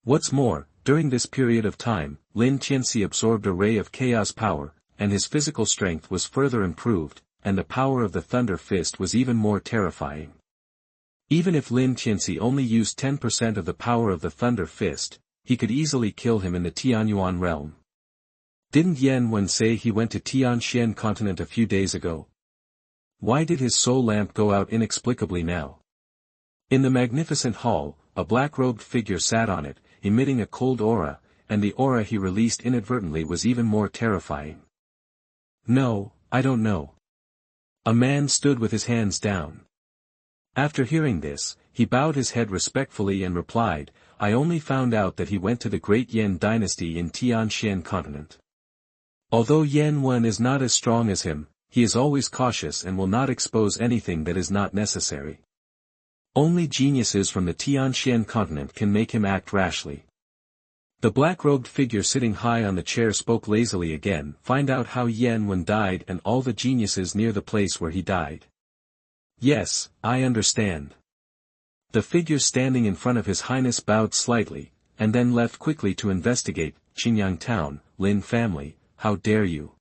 What's more, during this period of time, Lin Tianci absorbed a ray of chaos power, and his physical strength was further improved, and the power of the Thunder Fist was even more terrifying. Even if Lin Tianci only used 10% of the power of the Thunder Fist, he could easily kill him in the Tianyuan realm. Didn't Yan Wen say he went to Tianxian continent a few days ago? Why did his soul lamp go out inexplicably now? In the magnificent hall, a black-robed figure sat on it, emitting a cold aura, and the aura he released inadvertently was even more terrifying. No, I don't know. A man stood with his hands down. After hearing this, he bowed his head respectfully and replied, I only found out that he went to the Great Yan dynasty in Tianxian continent. Although Yan Wen is not as strong as him, he is always cautious and will not expose anything that is not necessary. Only geniuses from the Tianxian continent can make him act rashly. The black-robed figure sitting high on the chair spoke lazily again. Find out how Yan Wen died and all the geniuses near the place where he died. Yes, I understand. The figure standing in front of His Highness bowed slightly, and then left quickly to investigate. Qingyang Town, Lin family, how dare you?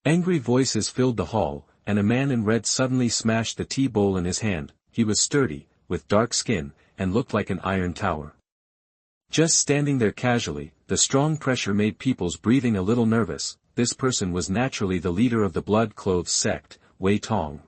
Angry voices filled the hall, and a man in red suddenly smashed the tea bowl in his hand. He was sturdy, with dark skin, and looked like an iron tower. Just standing there casually, the strong pressure made people's breathing a little nervous. This person was naturally the leader of the blood-clothes sect, Wei Tong.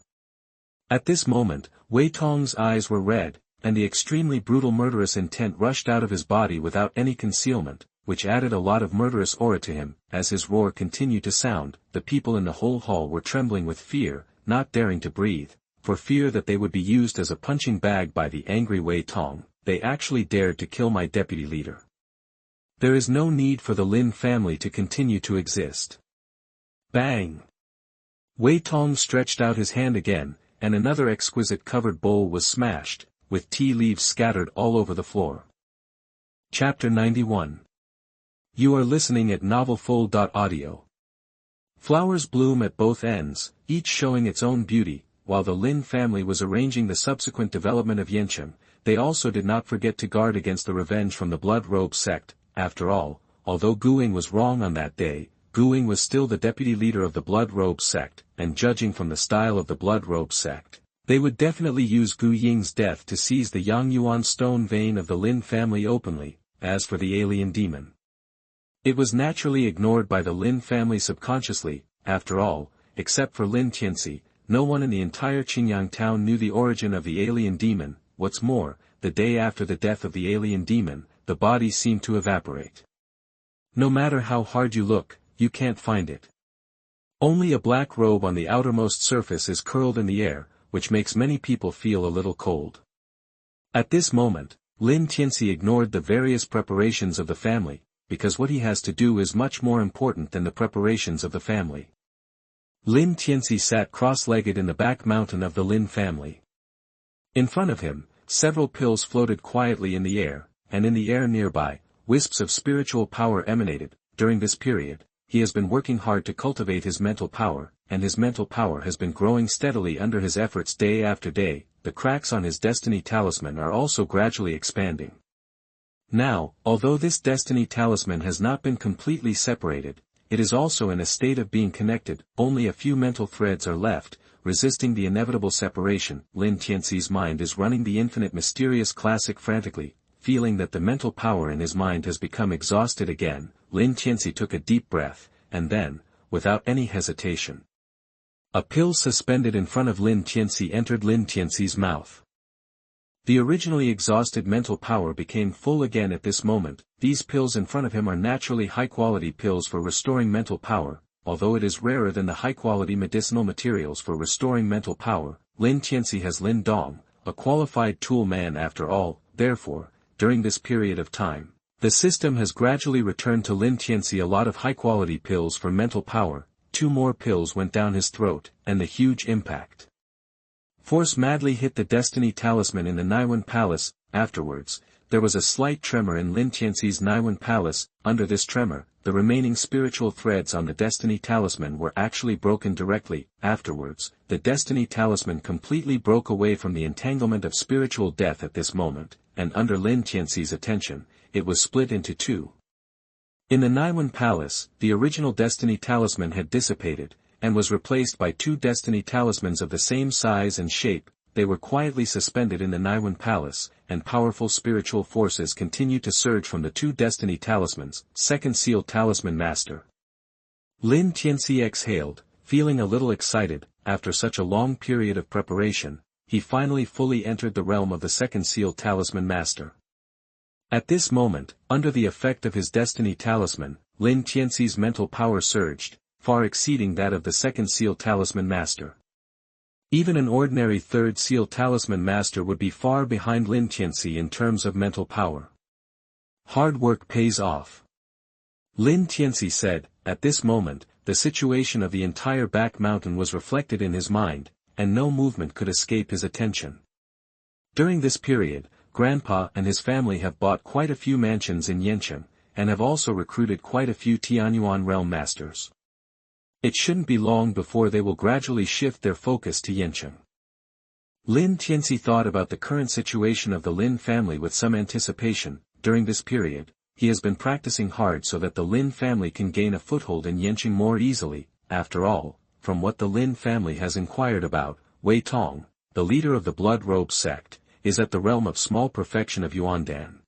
At this moment, Wei Tong's eyes were red, and the extremely brutal murderous intent rushed out of his body without any concealment, which added a lot of murderous aura to him. As his roar continued to sound, the people in the whole hall were trembling with fear, not daring to breathe, for fear that they would be used as a punching bag by the angry Wei Tong. They actually dared to kill my deputy leader. There is no need for the Lin family to continue to exist. Bang! Wei Tong stretched out his hand again, and another exquisite covered bowl was smashed, with tea leaves scattered all over the floor. Chapter 91. You are listening at novelfull.audio. Flowers bloom at both ends, each showing its own beauty. While the Lin family was arranging the subsequent development of Yancheng, they also did not forget to guard against the revenge from the blood-robe sect. After all, although Guing was wrong on that day, Guing was still the deputy leader of the blood-robe sect, and judging from the style of the blood-robe sect, they would definitely use Gu Ying's death to seize the Yangyuan stone vein of the Lin family openly. As for the alien demon, it was naturally ignored by the Lin family subconsciously. After all, except for Lin Tianci, no one in the entire Qingyang town knew the origin of the alien demon. What's more, the day after the death of the alien demon, the body seemed to evaporate. No matter how hard you look, you can't find it. Only a black robe on the outermost surface is curled in the air, which makes many people feel a little cold. At this moment, Lin Tianci ignored the various preparations of the family, because what he has to do is much more important than the preparations of the family. Lin Tianci sat cross-legged in the back mountain of the Lin family. In front of him, several pills floated quietly in the air, and in the air nearby, wisps of spiritual power emanated. During this period, he has been working hard to cultivate his mental power, and his mental power has been growing steadily under his efforts day after day. The cracks on his destiny talisman are also gradually expanding. Now, although this destiny talisman has not been completely separated, it is also in a state of being connected. Only a few mental threads are left, resisting the inevitable separation. Lin Tianci's mind is running the infinite mysterious classic frantically, feeling that the mental power in his mind has become exhausted again. Lin Tianci took a deep breath, and then, without any hesitation, a pill suspended in front of Lin Tianci entered Lin Tianci's mouth. The originally exhausted mental power became full again at this moment. These pills in front of him are naturally high-quality pills for restoring mental power, although it is rarer than the high-quality medicinal materials for restoring mental power. Lin Tianci has Lin Dong, a qualified tool man after all. Therefore, during this period of time, the system has gradually returned to Lin Tianci a lot of high-quality pills for mental power. 2 more pills went down his throat, and the huge impact force madly hit the Destiny Talisman in the Naiwan Palace. Afterwards, there was a slight tremor in Lin Tianci's Naiwan Palace. Under this tremor, the remaining spiritual threads on the Destiny Talisman were actually broken directly. Afterwards, the Destiny Talisman completely broke away from the entanglement of spiritual death at this moment, and under Lin Tianci's attention, it was split into 2. In the Naiwan Palace, the original Destiny Talisman had dissipated, and was replaced by 2 Destiny Talismans of the same size and shape. They were quietly suspended in the Naiwan Palace, and powerful spiritual forces continued to surge from the 2 Destiny Talismans. Second Seal Talisman Master. Lin Tianci exhaled, feeling a little excited. After such a long period of preparation, he finally fully entered the realm of the Second Seal Talisman Master. At this moment, under the effect of his Destiny Talisman, Lin Tianci's mental power surged, far exceeding that of the Second Seal Talisman Master. Even an ordinary Third Seal Talisman Master would be far behind Lin Tianci in terms of mental power. Hard work pays off. Lin Tianci said. At this moment, the situation of the entire back mountain was reflected in his mind, and no movement could escape his attention. During this period, Grandpa and his family have bought quite a few mansions in Yancheng, and have also recruited quite a few Tianyuan realm masters. It shouldn't be long before they will gradually shift their focus to Yancheng. Lin Tianci thought about the current situation of the Lin family with some anticipation. During this period, he has been practicing hard so that the Lin family can gain a foothold in Yancheng more easily. After all, from what the Lin family has inquired about, Wei Tong, the leader of the Blood Robe sect, is at the realm of small perfection of Yuandan.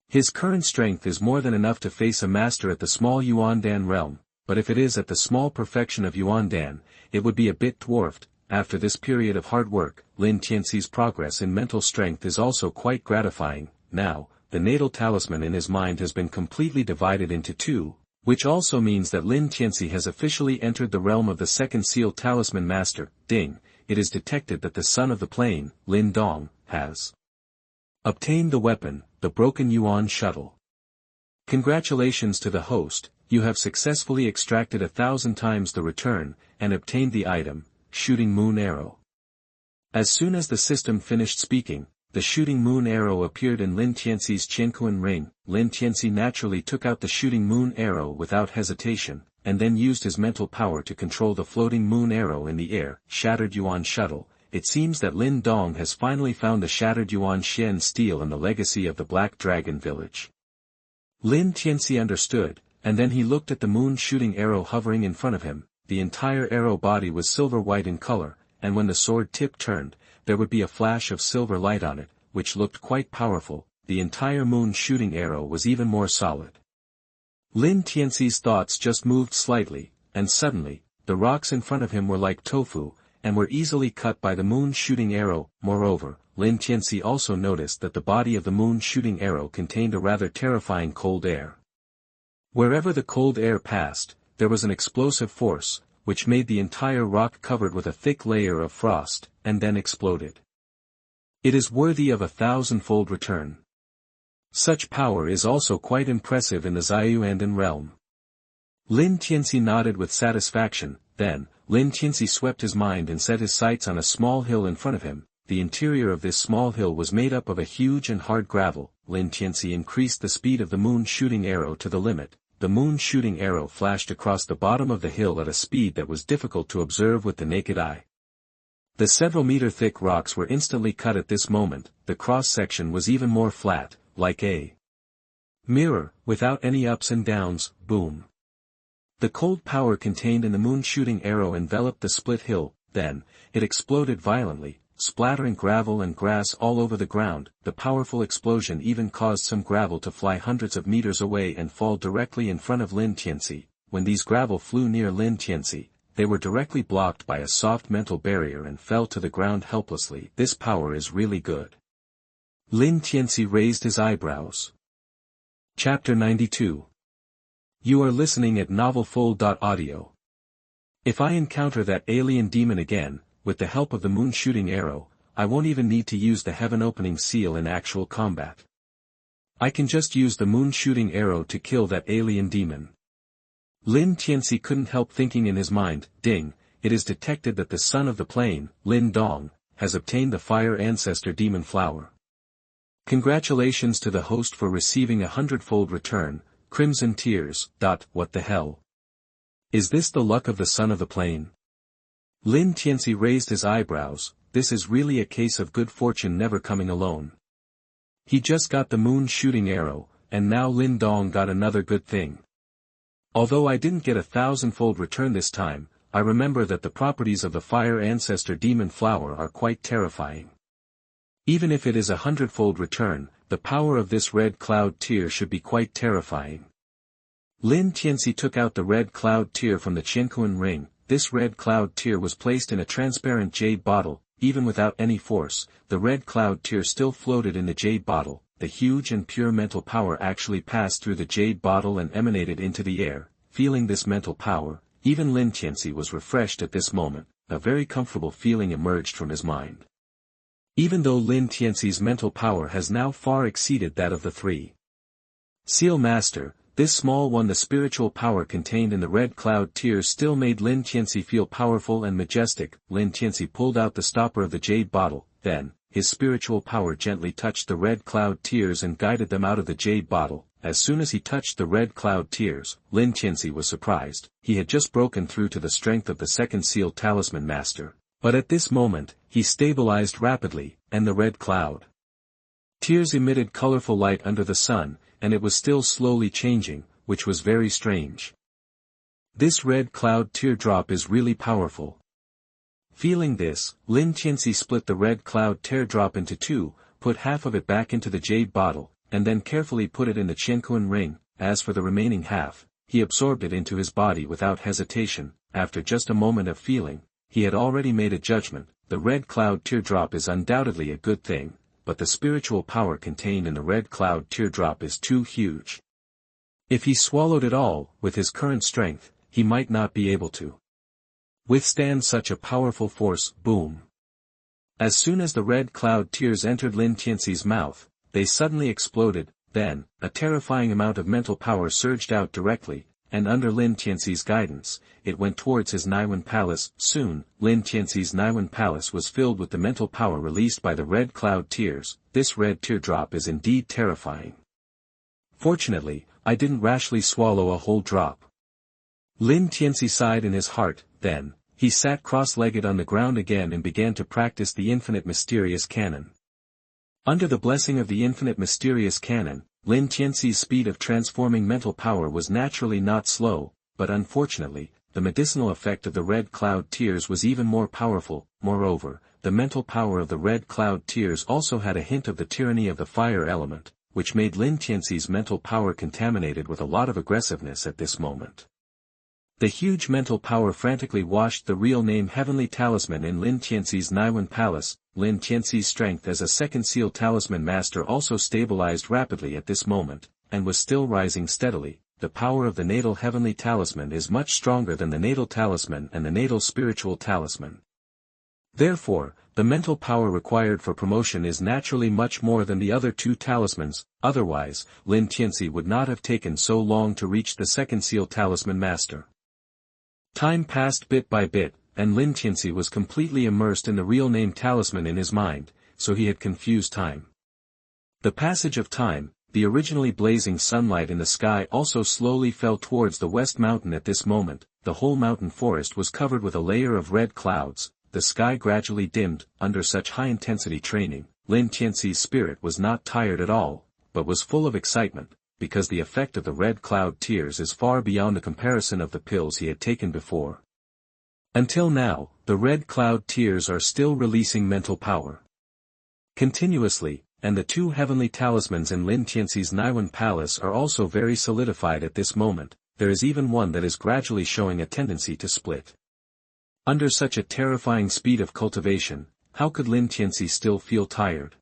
His current strength is more than enough to face a master at the small Yuandan realm, but if it is at the small perfection of Yuandan, it would be a bit dwarfed. After this period of hard work, Lin Tianci's progress in mental strength is also quite gratifying. Now, the natal talisman in his mind has been completely divided into 2, which also means that Lin Tianci has officially entered the realm of the Second Seal Talisman Master. Ding, it is detected that the son of the plane, Lin Dong, has obtained the weapon, the Broken Yuan Shuttle. Congratulations to the host, you have successfully extracted 1,000 times the return, and obtained the item, Shooting Moon Arrow. As soon as the system finished speaking, the Shooting Moon Arrow appeared in Lin Tianci's Qiankun ring. Lin Tianci naturally took out the Shooting Moon Arrow without hesitation, and then used his mental power to control the floating moon arrow in the air. Shattered Yuan Shuttle. It seems that Lin Dong has finally found the Shattered Yuan Xian steel in the legacy of the Black Dragon Village. Lin Tianci understood, and then he looked at the moon shooting arrow hovering in front of him. The entire arrow body was silver-white in color, and when the sword tip turned, there would be a flash of silver light on it, which looked quite powerful. The entire moon shooting arrow was even more solid. Lin Tianci's thoughts just moved slightly, and suddenly, the rocks in front of him were like tofu, and were easily cut by the moon shooting arrow. Moreover, Lin Tianci also noticed that the body of the moon shooting arrow contained a rather terrifying cold air. Wherever the cold air passed, there was an explosive force, which made the entire rock covered with a thick layer of frost, and then exploded. It is worthy of 1,000-fold return. Such power is also quite impressive in the Xiuyuandan realm. Lin Tianci nodded with satisfaction. Then, Lin Tianci swept his mind and set his sights on a small hill in front of him. The interior of this small hill was made up of a huge and hard gravel. Lin Tianci increased the speed of the moon shooting arrow to the limit. The moon shooting arrow flashed across the bottom of the hill at a speed that was difficult to observe with the naked eye. The several-meter-thick rocks were instantly cut at this moment. The cross-section was even more flat, like a mirror, without any ups and downs. Boom. The cold power contained in the moon shooting arrow enveloped the split hill. Then, it exploded violently, splattering gravel and grass all over the ground. The powerful explosion even caused some gravel to fly hundreds of meters away and fall directly in front of Lin Tianci. When these gravel flew near Lin Tianci, they were directly blocked by a soft mental barrier and fell to the ground helplessly. This power is really good. Lin Tianci raised his eyebrows. Chapter 92. You are listening at novelfull.audio. If I encounter that alien demon again, with the help of the moon shooting arrow, I won't even need to use the heaven opening seal in actual combat. I can just use the moon shooting arrow to kill that alien demon. Lin Tianci couldn't help thinking in his mind, ding, it is detected that the son of the plane, Lin Dong, has obtained the Fire Ancestor Demon Flower. Congratulations to the host for receiving 100-fold return, Crimson Tears. What the hell? Is this the luck of the son of the plane? Lin Tianci raised his eyebrows. This is really a case of good fortune never coming alone. He just got the moon shooting arrow, and now Lin Dong got another good thing. Although I didn't get 1,000-fold return this time, I remember that the properties of the Fire Ancestor Demon Flower are quite terrifying. Even if it is 100-fold return, the power of this red cloud tear should be quite terrifying. Lin Tianci took out the red cloud tear from the Qiankun ring. This red cloud tear was placed in a transparent jade bottle. Even without any force, the red cloud tear still floated in the jade bottle. The huge and pure mental power actually passed through the jade bottle and emanated into the air. Feeling this mental power, even Lin Tianci was refreshed at this moment. A very comfortable feeling emerged from his mind. Even though Lin Tianci's mental power has now far exceeded that of the three Seal Master, this small one, the spiritual power contained in the red cloud tears, still made Lin Tianci feel powerful and majestic. Lin Tianci pulled out the stopper of the jade bottle, then, his spiritual power gently touched the red cloud tears and guided them out of the jade bottle. As soon as he touched the red cloud tears, Lin Tianci was surprised. He had just broken through to the strength of the second seal talisman master. But at this moment, he stabilized rapidly, and the red cloud tears emitted colorful light under the sun, and it was still slowly changing, which was very strange. This red cloud teardrop is really powerful. Feeling this, Lin Tianci split the red cloud teardrop into two, put half of it back into the jade bottle, and then carefully put it in the Qiankun ring. As for the remaining half, he absorbed it into his body without hesitation. After just a moment of feeling, he had already made a judgment. The red cloud teardrop is undoubtedly a good thing, but the spiritual power contained in the red cloud teardrop is too huge. If he swallowed it all, with his current strength, he might not be able to withstand such a powerful force. Boom! As soon as the red cloud tears entered Lin Tianci's mouth, they suddenly exploded. Then, a terrifying amount of mental power surged out directly, and under Lin Tianci's guidance, it went towards his Naiwan Palace. Soon, Lin Tianci's Naiwan Palace was filled with the mental power released by the red cloud tears. This red teardrop is indeed terrifying. Fortunately, I didn't rashly swallow a whole drop. Lin Tianci sighed in his heart. Then, he sat cross-legged on the ground again and began to practice the infinite mysterious canon. Under the blessing of the infinite mysterious canon, Lin Tianci's speed of transforming mental power was naturally not slow, but unfortunately, the medicinal effect of the red cloud tears was even more powerful. Moreover, the mental power of the red cloud tears also had a hint of the tyranny of the fire element, which made Lin Tianci's mental power contaminated with a lot of aggressiveness at this moment. The huge mental power frantically washed the real name Heavenly Talisman in Lin Tianci's Naiwan Palace. Lin Tianci's strength as a second seal talisman master also stabilized rapidly at this moment, and was still rising steadily. The power of the natal heavenly talisman is much stronger than the natal talisman and the natal spiritual talisman. Therefore, the mental power required for promotion is naturally much more than the other two talismans. Otherwise, Lin Tianci would not have taken so long to reach the second seal talisman master. Time passed bit by bit, and Lin Tianci was completely immersed in the real name talisman in his mind, so he had confused time. The passage of time, the originally blazing sunlight in the sky also slowly fell towards the west mountain at this moment. The whole mountain forest was covered with a layer of red clouds. The sky gradually dimmed. Under such high-intensity training, Lin Tianci's spirit was not tired at all, but was full of excitement, because the effect of the red cloud tears is far beyond the comparison of the pills he had taken before. Until now, the red cloud tears are still releasing mental power continuously, and the two heavenly talismans in Lin Tianci's Naiwan Palace are also very solidified at this moment. There is even one that is gradually showing a tendency to split. Under such a terrifying speed of cultivation, how could Lin Tianci still feel tired?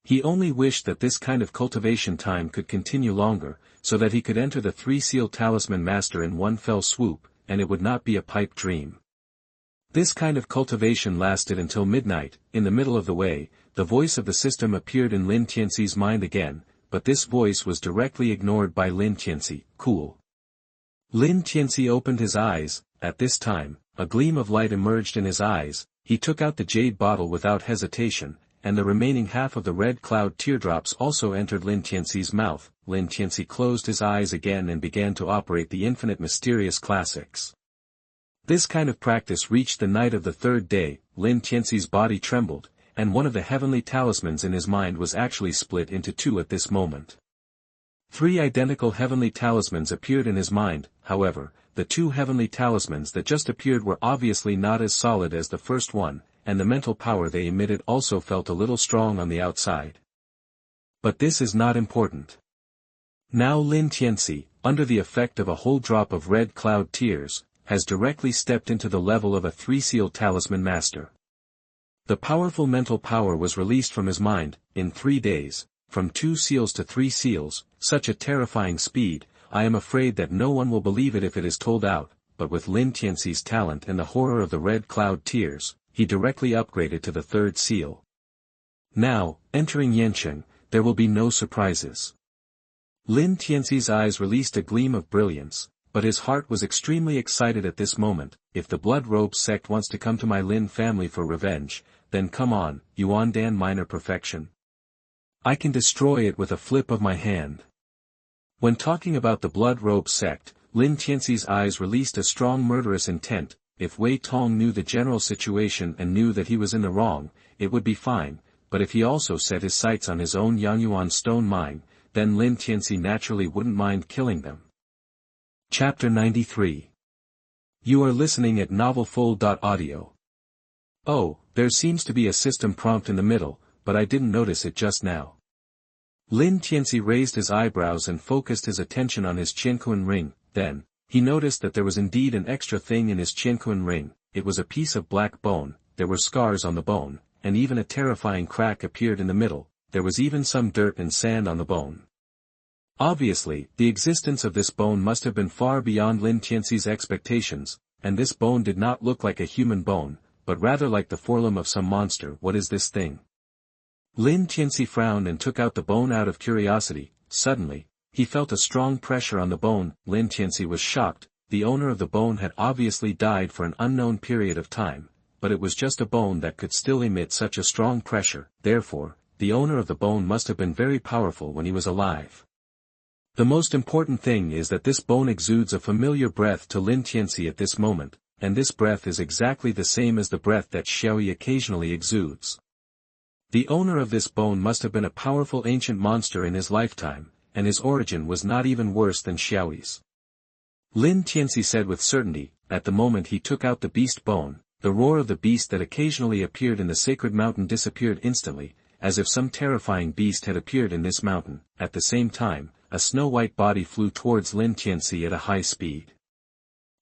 He only wished that this kind of cultivation time could continue longer, so that he could enter the three-seal talisman master in one fell swoop, and it would not be a pipe dream. This kind of cultivation lasted until midnight. In the middle of the way, the voice of the system appeared in Lin Tianci's mind again, but this voice was directly ignored by Lin Tianci. Cool. Lin Tianci opened his eyes. At this time, a gleam of light emerged in his eyes. He took out the jade bottle without hesitation, and the remaining half of the red cloud teardrops also entered Lin Tianci's mouth. Lin Tianci closed his eyes again and began to operate the infinite mysterious classics. This kind of practice reached the night of the third day. Lin Tianci's body trembled, and one of the heavenly talismans in his mind was actually split into two at this moment. 3 identical heavenly talismans appeared in his mind. However, the 2 heavenly talismans that just appeared were obviously not as solid as the first one, and the mental power they emitted also felt a little strong on the outside. But this is not important. Now Lin Tianci, under the effect of a whole drop of red cloud tears, has directly stepped into the level of a 3-seal talisman master. The powerful mental power was released from his mind. In 3 days, from 2 seals to 3 seals, such a terrifying speed. I am afraid that no one will believe it if it is told out, but with Lin Tianci's talent and the horror of the red cloud tears, he directly upgraded to the 3rd seal. Now, entering Yancheng, there will be no surprises. Lin Tianci's eyes released a gleam of brilliance, but his heart was extremely excited at this moment. If the Blood Robe sect wants to come to my Lin family for revenge, then come on, Yuandan Minor Perfection. I can destroy it with a flip of my hand. When talking about the Blood Robe sect, Lin Tianci's eyes released a strong murderous intent. If Wei Tong knew the general situation and knew that he was in the wrong, it would be fine, but if he also set his sights on his own Yangyuan stone mine, then Lin Tianci naturally wouldn't mind killing them. Chapter 93. You are listening at novelfull.audio. Oh, there seems to be a system prompt in the middle, but I didn't notice it just now. Lin Tianci raised his eyebrows and focused his attention on his Qiankun ring. Then, he noticed that there was indeed an extra thing in his Qiankun ring. It was a piece of black bone. There were scars on the bone, and even a terrifying crack appeared in the middle. There was even some dirt and sand on the bone. Obviously, the existence of this bone must have been far beyond Lin Tianci's expectations, and this bone did not look like a human bone, but rather like the forelimb of some monster. What is this thing? Lin Tianci frowned and took out the bone out of curiosity. Suddenly, he felt a strong pressure on the bone. Lin Tianci was shocked. The owner of the bone had obviously died for an unknown period of time, but it was just a bone that could still emit such a strong pressure. Therefore, the owner of the bone must have been very powerful when he was alive. The most important thing is that this bone exudes a familiar breath to Lin Tianci at this moment, and this breath is exactly the same as the breath that Xiaoyi occasionally exudes. The owner of this bone must have been a powerful ancient monster in his lifetime, and his origin was not even worse than Xiaoyi's. Lin Tianci said with certainty. At the moment he took out the beast bone, the roar of the beast that occasionally appeared in the sacred mountain disappeared instantly, as if some terrifying beast had appeared in this mountain. At the same time, a snow-white body flew towards Lin Tianci at a high speed.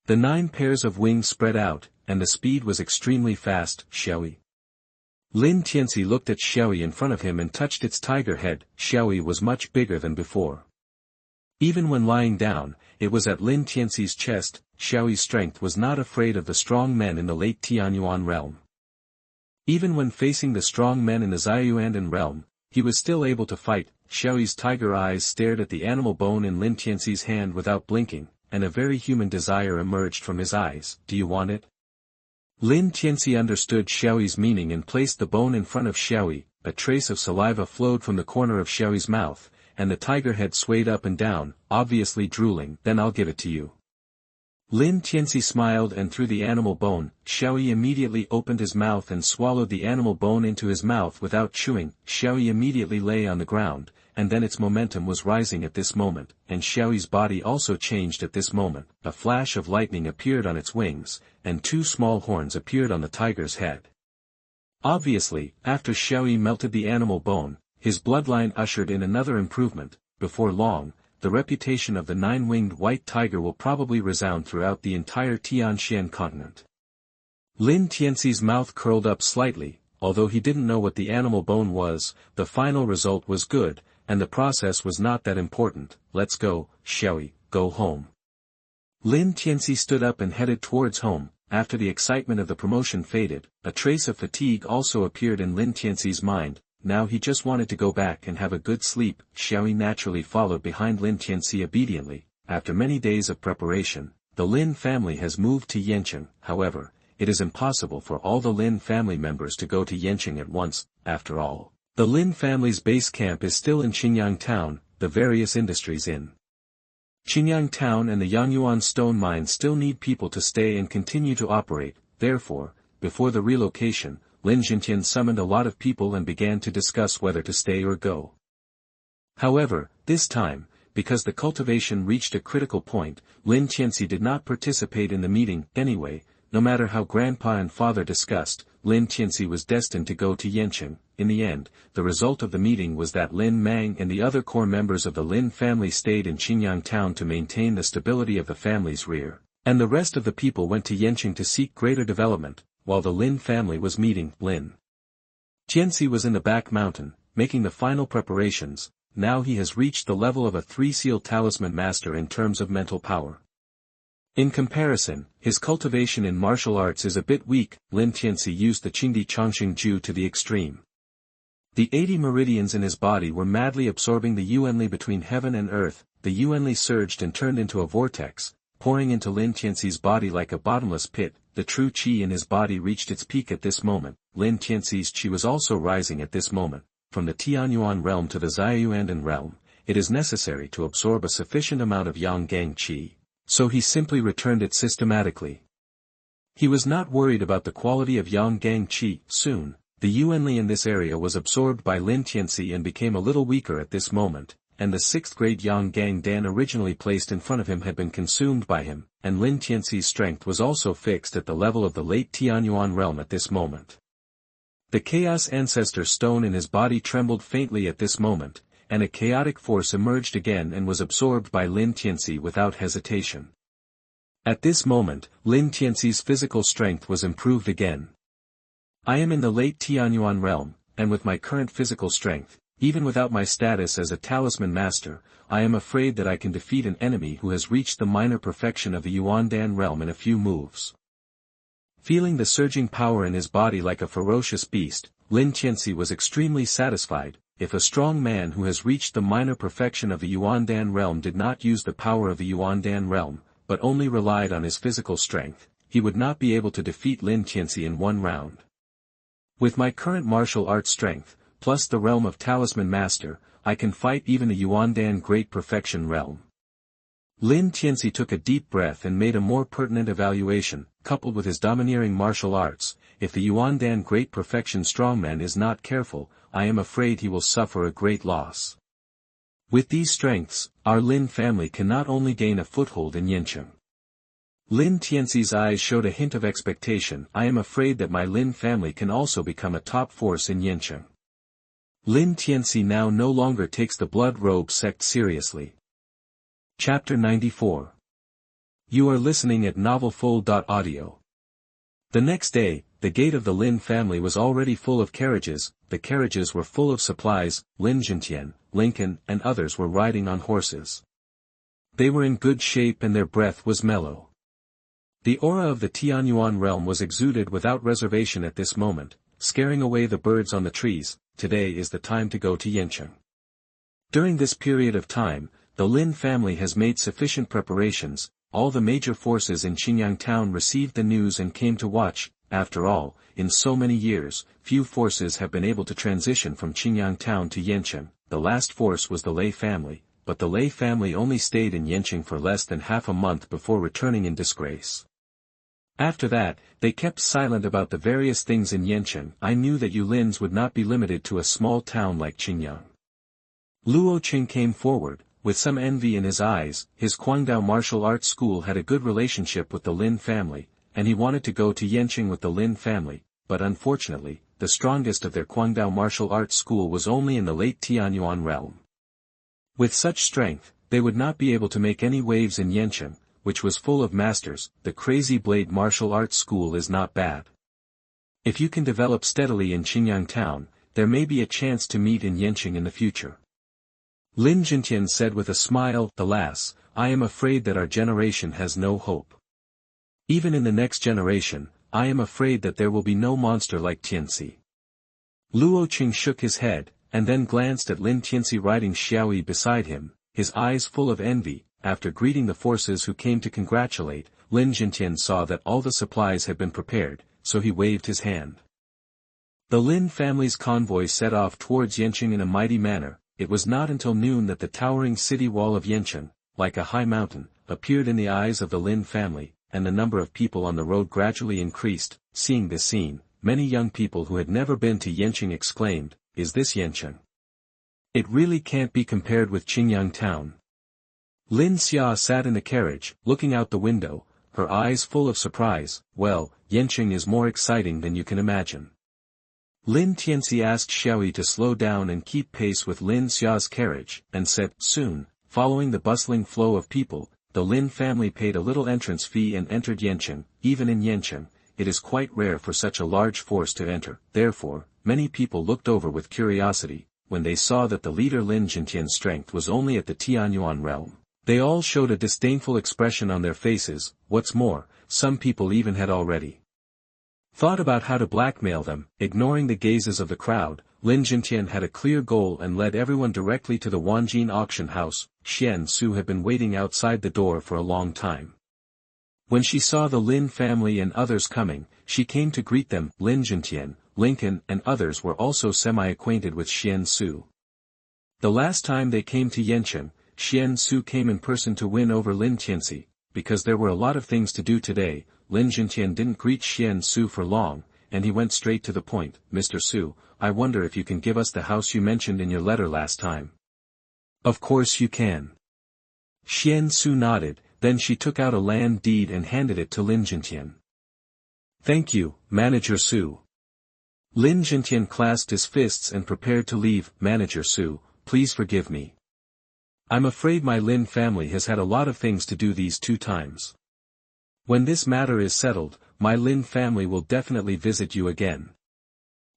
The 9 pairs of wings spread out, and the speed was extremely fast. Xiaoyi. Lin Tianci looked at Xiaoyi in front of him and touched its tiger head. Xiaoyi was much bigger than before. Even when lying down, it was at Lin Tianci's chest. Xiaoyi's strength was not afraid of the strong men in the late Tianyuan realm. Even when facing the strong men in the Xianyuan realm, he was still able to fight. Xiaoyi's tiger eyes stared at the animal bone in Lin Tianci's hand without blinking, and a very human desire emerged from his eyes. Do you want it? Lin Tianci understood Xiaoyi's meaning and placed the bone in front of Xiaoyi. A trace of saliva flowed from the corner of Xiaoyi's mouth, and the tiger head swayed up and down, obviously drooling. Then I'll give it to you. Lin Tianci smiled and threw the animal bone. Xiaoyi immediately opened his mouth and swallowed the animal bone into his mouth without chewing. Xiaoyi immediately lay on the ground, and then its momentum was rising at this moment, and Xiaoyi's body also changed at this moment. A flash of lightning appeared on its wings, and 2 small horns appeared on the tiger's head. Obviously, after Xiaoyi melted the animal bone, his bloodline ushered in another improvement. Before long, the reputation of the 9-winged white tiger will probably resound throughout the entire Tianxian continent. Lin Tianci's mouth curled up slightly. Although he didn't know what the animal bone was, the final result was good, and the process was not that important. Let's go, Xiaoyi, go home. Lin Tianci stood up and headed towards home. after the excitement of the promotion faded, a trace of fatigue also appeared in Lin Tianci's mind. Now he just wanted to go back and have a good sleep. Xiaoyi naturally followed behind Lin Tianci obediently. After many days of preparation, the Lin family has moved to Yanqing. However, it is impossible for all the Lin family members to go to Yanqing at once. After all, the Lin family's base camp is still in Qingyang Town. The various industries in Qingyang Town and the Yangyuan stone mine still need people to stay and continue to operate. Therefore, before the relocation, Lin Jintian summoned a lot of people and began to discuss whether to stay or go. However, this time, because the cultivation reached a critical point, Lin Tianci did not participate in the meeting. Anyway, no matter how grandpa and father discussed, Lin Tianci was destined to go to Yanqing. In the end, the result of the meeting was that Lin Mang and the other core members of the Lin family stayed in Qingyang Town to maintain the stability of the family's rear, and the rest of the people went to Yanqing to seek greater development, while the Lin family was meeting. Lin Tianci was in the back mountain, making the final preparations. Now he has reached the level of a 3-seal talisman master in terms of mental power. In comparison, his cultivation in martial arts is a bit weak. Lin Tianci used the Qingdi Changxing Ju to the extreme. The 80 meridians in his body were madly absorbing the Yuanli between heaven and earth. The Yuanli surged and turned into a vortex, pouring into Lin Tianci's body like a bottomless pit. The true qi in his body reached its peak at this moment. Lin Tianci's qi was also rising at this moment. From the Tianyuan realm to the Xiaoyuandan realm, it is necessary to absorb a sufficient amount of Yanggang qi, so he simply returned it systematically. He was not worried about the quality of Yanggang qi. Soon, the Yuanli in this area was absorbed by Lin Tianci and became a little weaker at this moment, and the 6th grade Yanggang Dan originally placed in front of him had been consumed by him, and Lin Tianci's strength was also fixed at the level of the late Tianyuan realm at this moment. The Chaos Ancestor stone in his body trembled faintly at this moment, and a chaotic force emerged again and was absorbed by Lin Tianci without hesitation. At this moment, Lin Tianci's physical strength was improved again. I am in the late Tianyuan realm, and with my current physical strength, even without my status as a talisman master, I am afraid that I can defeat an enemy who has reached the minor perfection of the Yuandan realm in a few moves. Feeling the surging power in his body like a ferocious beast, Lin Tianci was extremely satisfied. If a strong man who has reached the minor perfection of the Yuandan realm did not use the power of the Yuandan realm, but only relied on his physical strength, he would not be able to defeat Lin Tianci in one round. With my current martial arts strength, plus the realm of Talisman Master, I can fight even the Yuandan Great Perfection realm. Lin Tianci took a deep breath and made a more pertinent evaluation. Coupled with his domineering martial arts, if the Yuandan Great Perfection strongman is not careful, I am afraid he will suffer a great loss. With these strengths, our Lin family can not only gain a foothold in Yanqing. Lin Tianci's eyes showed a hint of expectation. I am afraid that my Lin family can also become a top force in Yanqing. Lin Tianci now no longer takes the Blood Robe sect seriously. Chapter 94. You are listening at novelfull.audio. The next day, the gate of the Lin family was already full of carriages. The carriages were full of supplies. Lin Jintian, Lincoln, and others were riding on horses. They were in good shape and their breath was mellow. The aura of the Tianyuan realm was exuded without reservation at this moment, scaring away the birds on the trees. Today is the time to go to Yanqing. During this period of time, the Lin family has made sufficient preparations. All the major forces in Qingyang Town received the news and came to watch. After all, in so many years, few forces have been able to transition from Qingyang Town to Yanqing. The last force was the Lei family, but the Lei family only stayed in Yanqing for less than half a month before returning in disgrace. After that, they kept silent about the various things in Yanqing. I knew that you Lins would not be limited to a small town like Qingyang. Luo Qing came forward, with some envy in his eyes. His Guangdao martial arts school had a good relationship with the Lin family, and he wanted to go to Yanqing with the Lin family, but unfortunately, the strongest of their Guangdao martial arts school was only in the late Tianyuan realm. With such strength, they would not be able to make any waves in Yanqing, which was full of masters. The Crazy Blade martial arts school is not bad. If you can develop steadily in Qingyang Town, there may be a chance to meet in Yanqing in the future. Lin Jintian said with a smile, alas, I am afraid that our generation has no hope. Even in the next generation, I am afraid that there will be no monster like Tianci. Luo Qing shook his head, and then glanced at Lin Tianci riding Xiaoyi beside him, his eyes full of envy. After greeting the forces who came to congratulate, Lin Jintian saw that all the supplies had been prepared, so he waved his hand. The Lin family's convoy set off towards Yanqing in a mighty manner. It was not until noon that the towering city wall of Yanqing, like a high mountain, appeared in the eyes of the Lin family, and the number of people on the road gradually increased. Seeing this scene, many young people who had never been to Yanqing exclaimed, "Is this Yanqing? It really can't be compared with Qingyang town." Lin Xia sat in the carriage, looking out the window, her eyes full of surprise. "Well, Yanqing is more exciting than you can imagine." Lin Tianci asked Xiaoyi to slow down and keep pace with Lin Xia's carriage, and said, "Soon." Following the bustling flow of people, the Lin family paid a little entrance fee and entered Yanqing. Even in Yanqing, it is quite rare for such a large force to enter. Therefore, many people looked over with curiosity. When they saw that the leader Lin Jintian's strength was only at the Tianyuan realm, they all showed a disdainful expression on their faces. What's more, some people even had already thought about how to blackmail them. Ignoring the gazes of the crowd, Lin Jintian had a clear goal and led everyone directly to the Wanjin auction house. Xian Su had been waiting outside the door for a long time. When she saw the Lin family and others coming, she came to greet them. Lin Jintian, Lincoln and others were also semi-acquainted with Xian Su. The last time they came to Yanqing, Xian Su came in person to win over Lin Tianci. Because there were a lot of things to do today, Lin Jintian didn't greet Xian Su for long, and he went straight to the point. "Mr. Su, I wonder if you can give us the house you mentioned in your letter last time." "Of course you can." Xian Su nodded, then she took out a land deed and handed it to Lin Jintian. "Thank you, Manager Su." Lin Jintian clasped his fists and prepared to leave. "Manager Su, please forgive me. I'm afraid my Lin family has had a lot of things to do these 2 times. When this matter is settled, my Lin family will definitely visit you again."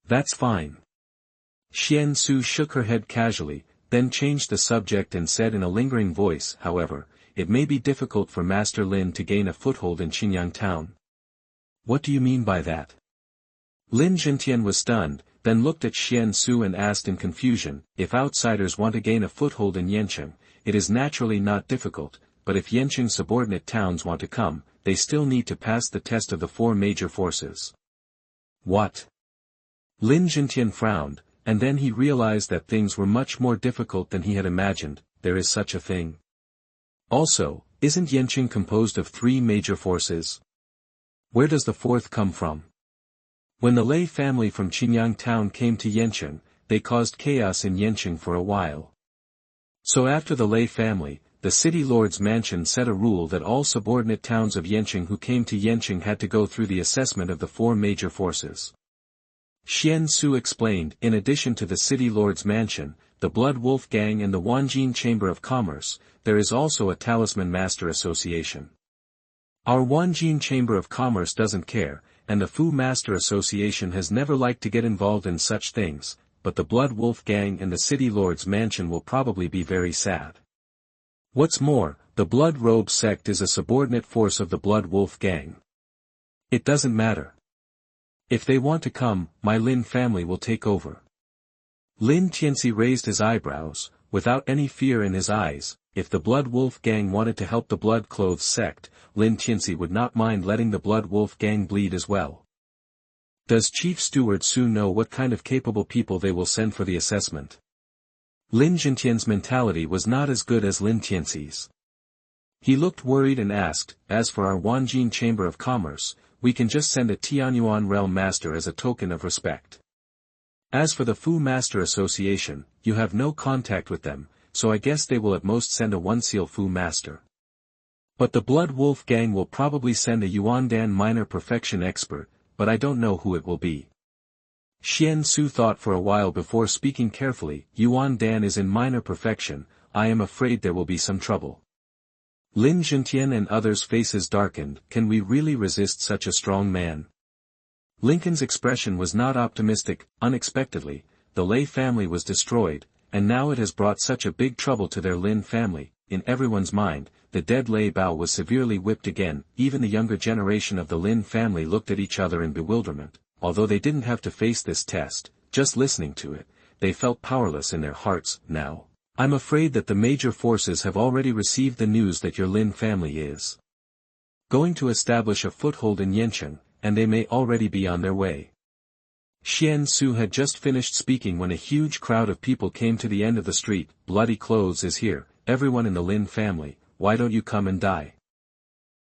"That's fine." Xian Su shook her head casually, then changed the subject and said in a lingering voice, "However, it may be difficult for Master Lin to gain a foothold in Qingyang town." "What do you mean by that?" Lin Jintian was stunned, then looked at Xian Su and asked in confusion, "If outsiders want to gain a foothold in Yanqing, it is naturally not difficult, but if Yanqing subordinate towns want to come, they still need to pass the test of the 4 major forces." "What?" Lin Jintian frowned, and then he realized that things were much more difficult than he had imagined. There is such a thing. Also, isn't Yanqing composed of 3 major forces? Where does the 4th come from? When the Lei family from Qingyang town came to Yanqing, they caused chaos in Yanqing for a while. So after the Lei family, the city lord's mansion set a rule that all subordinate towns of Yanqing who came to Yanqing had to go through the assessment of the 4 major forces. Xian Su explained, in addition to the city lord's mansion, the Blood Wolf Gang and the Wanjin Chamber of Commerce, there is also a Talisman Master Association. Our Wanjin Chamber of Commerce doesn't care, and the Fu Master Association has never liked to get involved in such things, but the Blood Wolf Gang and the city lord's mansion will probably be very sad. What's more, the Blood Robe sect is a subordinate force of the Blood Wolf Gang. It doesn't matter. If they want to come, my Lin family will take over." Lin Tianci raised his eyebrows, without any fear in his eyes. If the Blood Wolf Gang wanted to help the Blood Clothes sect, Lin Tianci would not mind letting the Blood Wolf Gang bleed as well. Does Chief Steward Su know what kind of capable people they will send for the assessment? Lin Jintian's mentality was not as good as Lin Tianci's. He looked worried and asked, "As for our Wanjin Chamber of Commerce, we can just send a Tianyuan Realm Master as a token of respect. As for the Fu Master Association, you have no contact with them, so I guess they will at most send a One-Seal Fu Master. But the Blood Wolf Gang will probably send a Yuandan Minor Perfection Expert, but I don't know who it will be." Xian Su thought for a while before speaking carefully. "Yuandan is in minor perfection, I am afraid there will be some trouble." Lin Jintian and others' faces darkened. Can we really resist such a strong man? Lincoln's expression was not optimistic. Unexpectedly, the Lei family was destroyed, and now it has brought such a big trouble to their Lin family. in everyone's mind, the dead Lei Bao was severely whipped again. Even the younger generation of the Lin family looked at each other in bewilderment. Although they didn't have to face this test, just listening to it, they felt powerless in their hearts. Now, I'm afraid that the major forces have already received the news that your Lin family is going to establish a foothold in Yancheng, and they may already be on their way. Xian Su had just finished speaking when a huge crowd of people came to the end of the street. Bloody Clothes is here, everyone in the Lin family, why don't you come and die?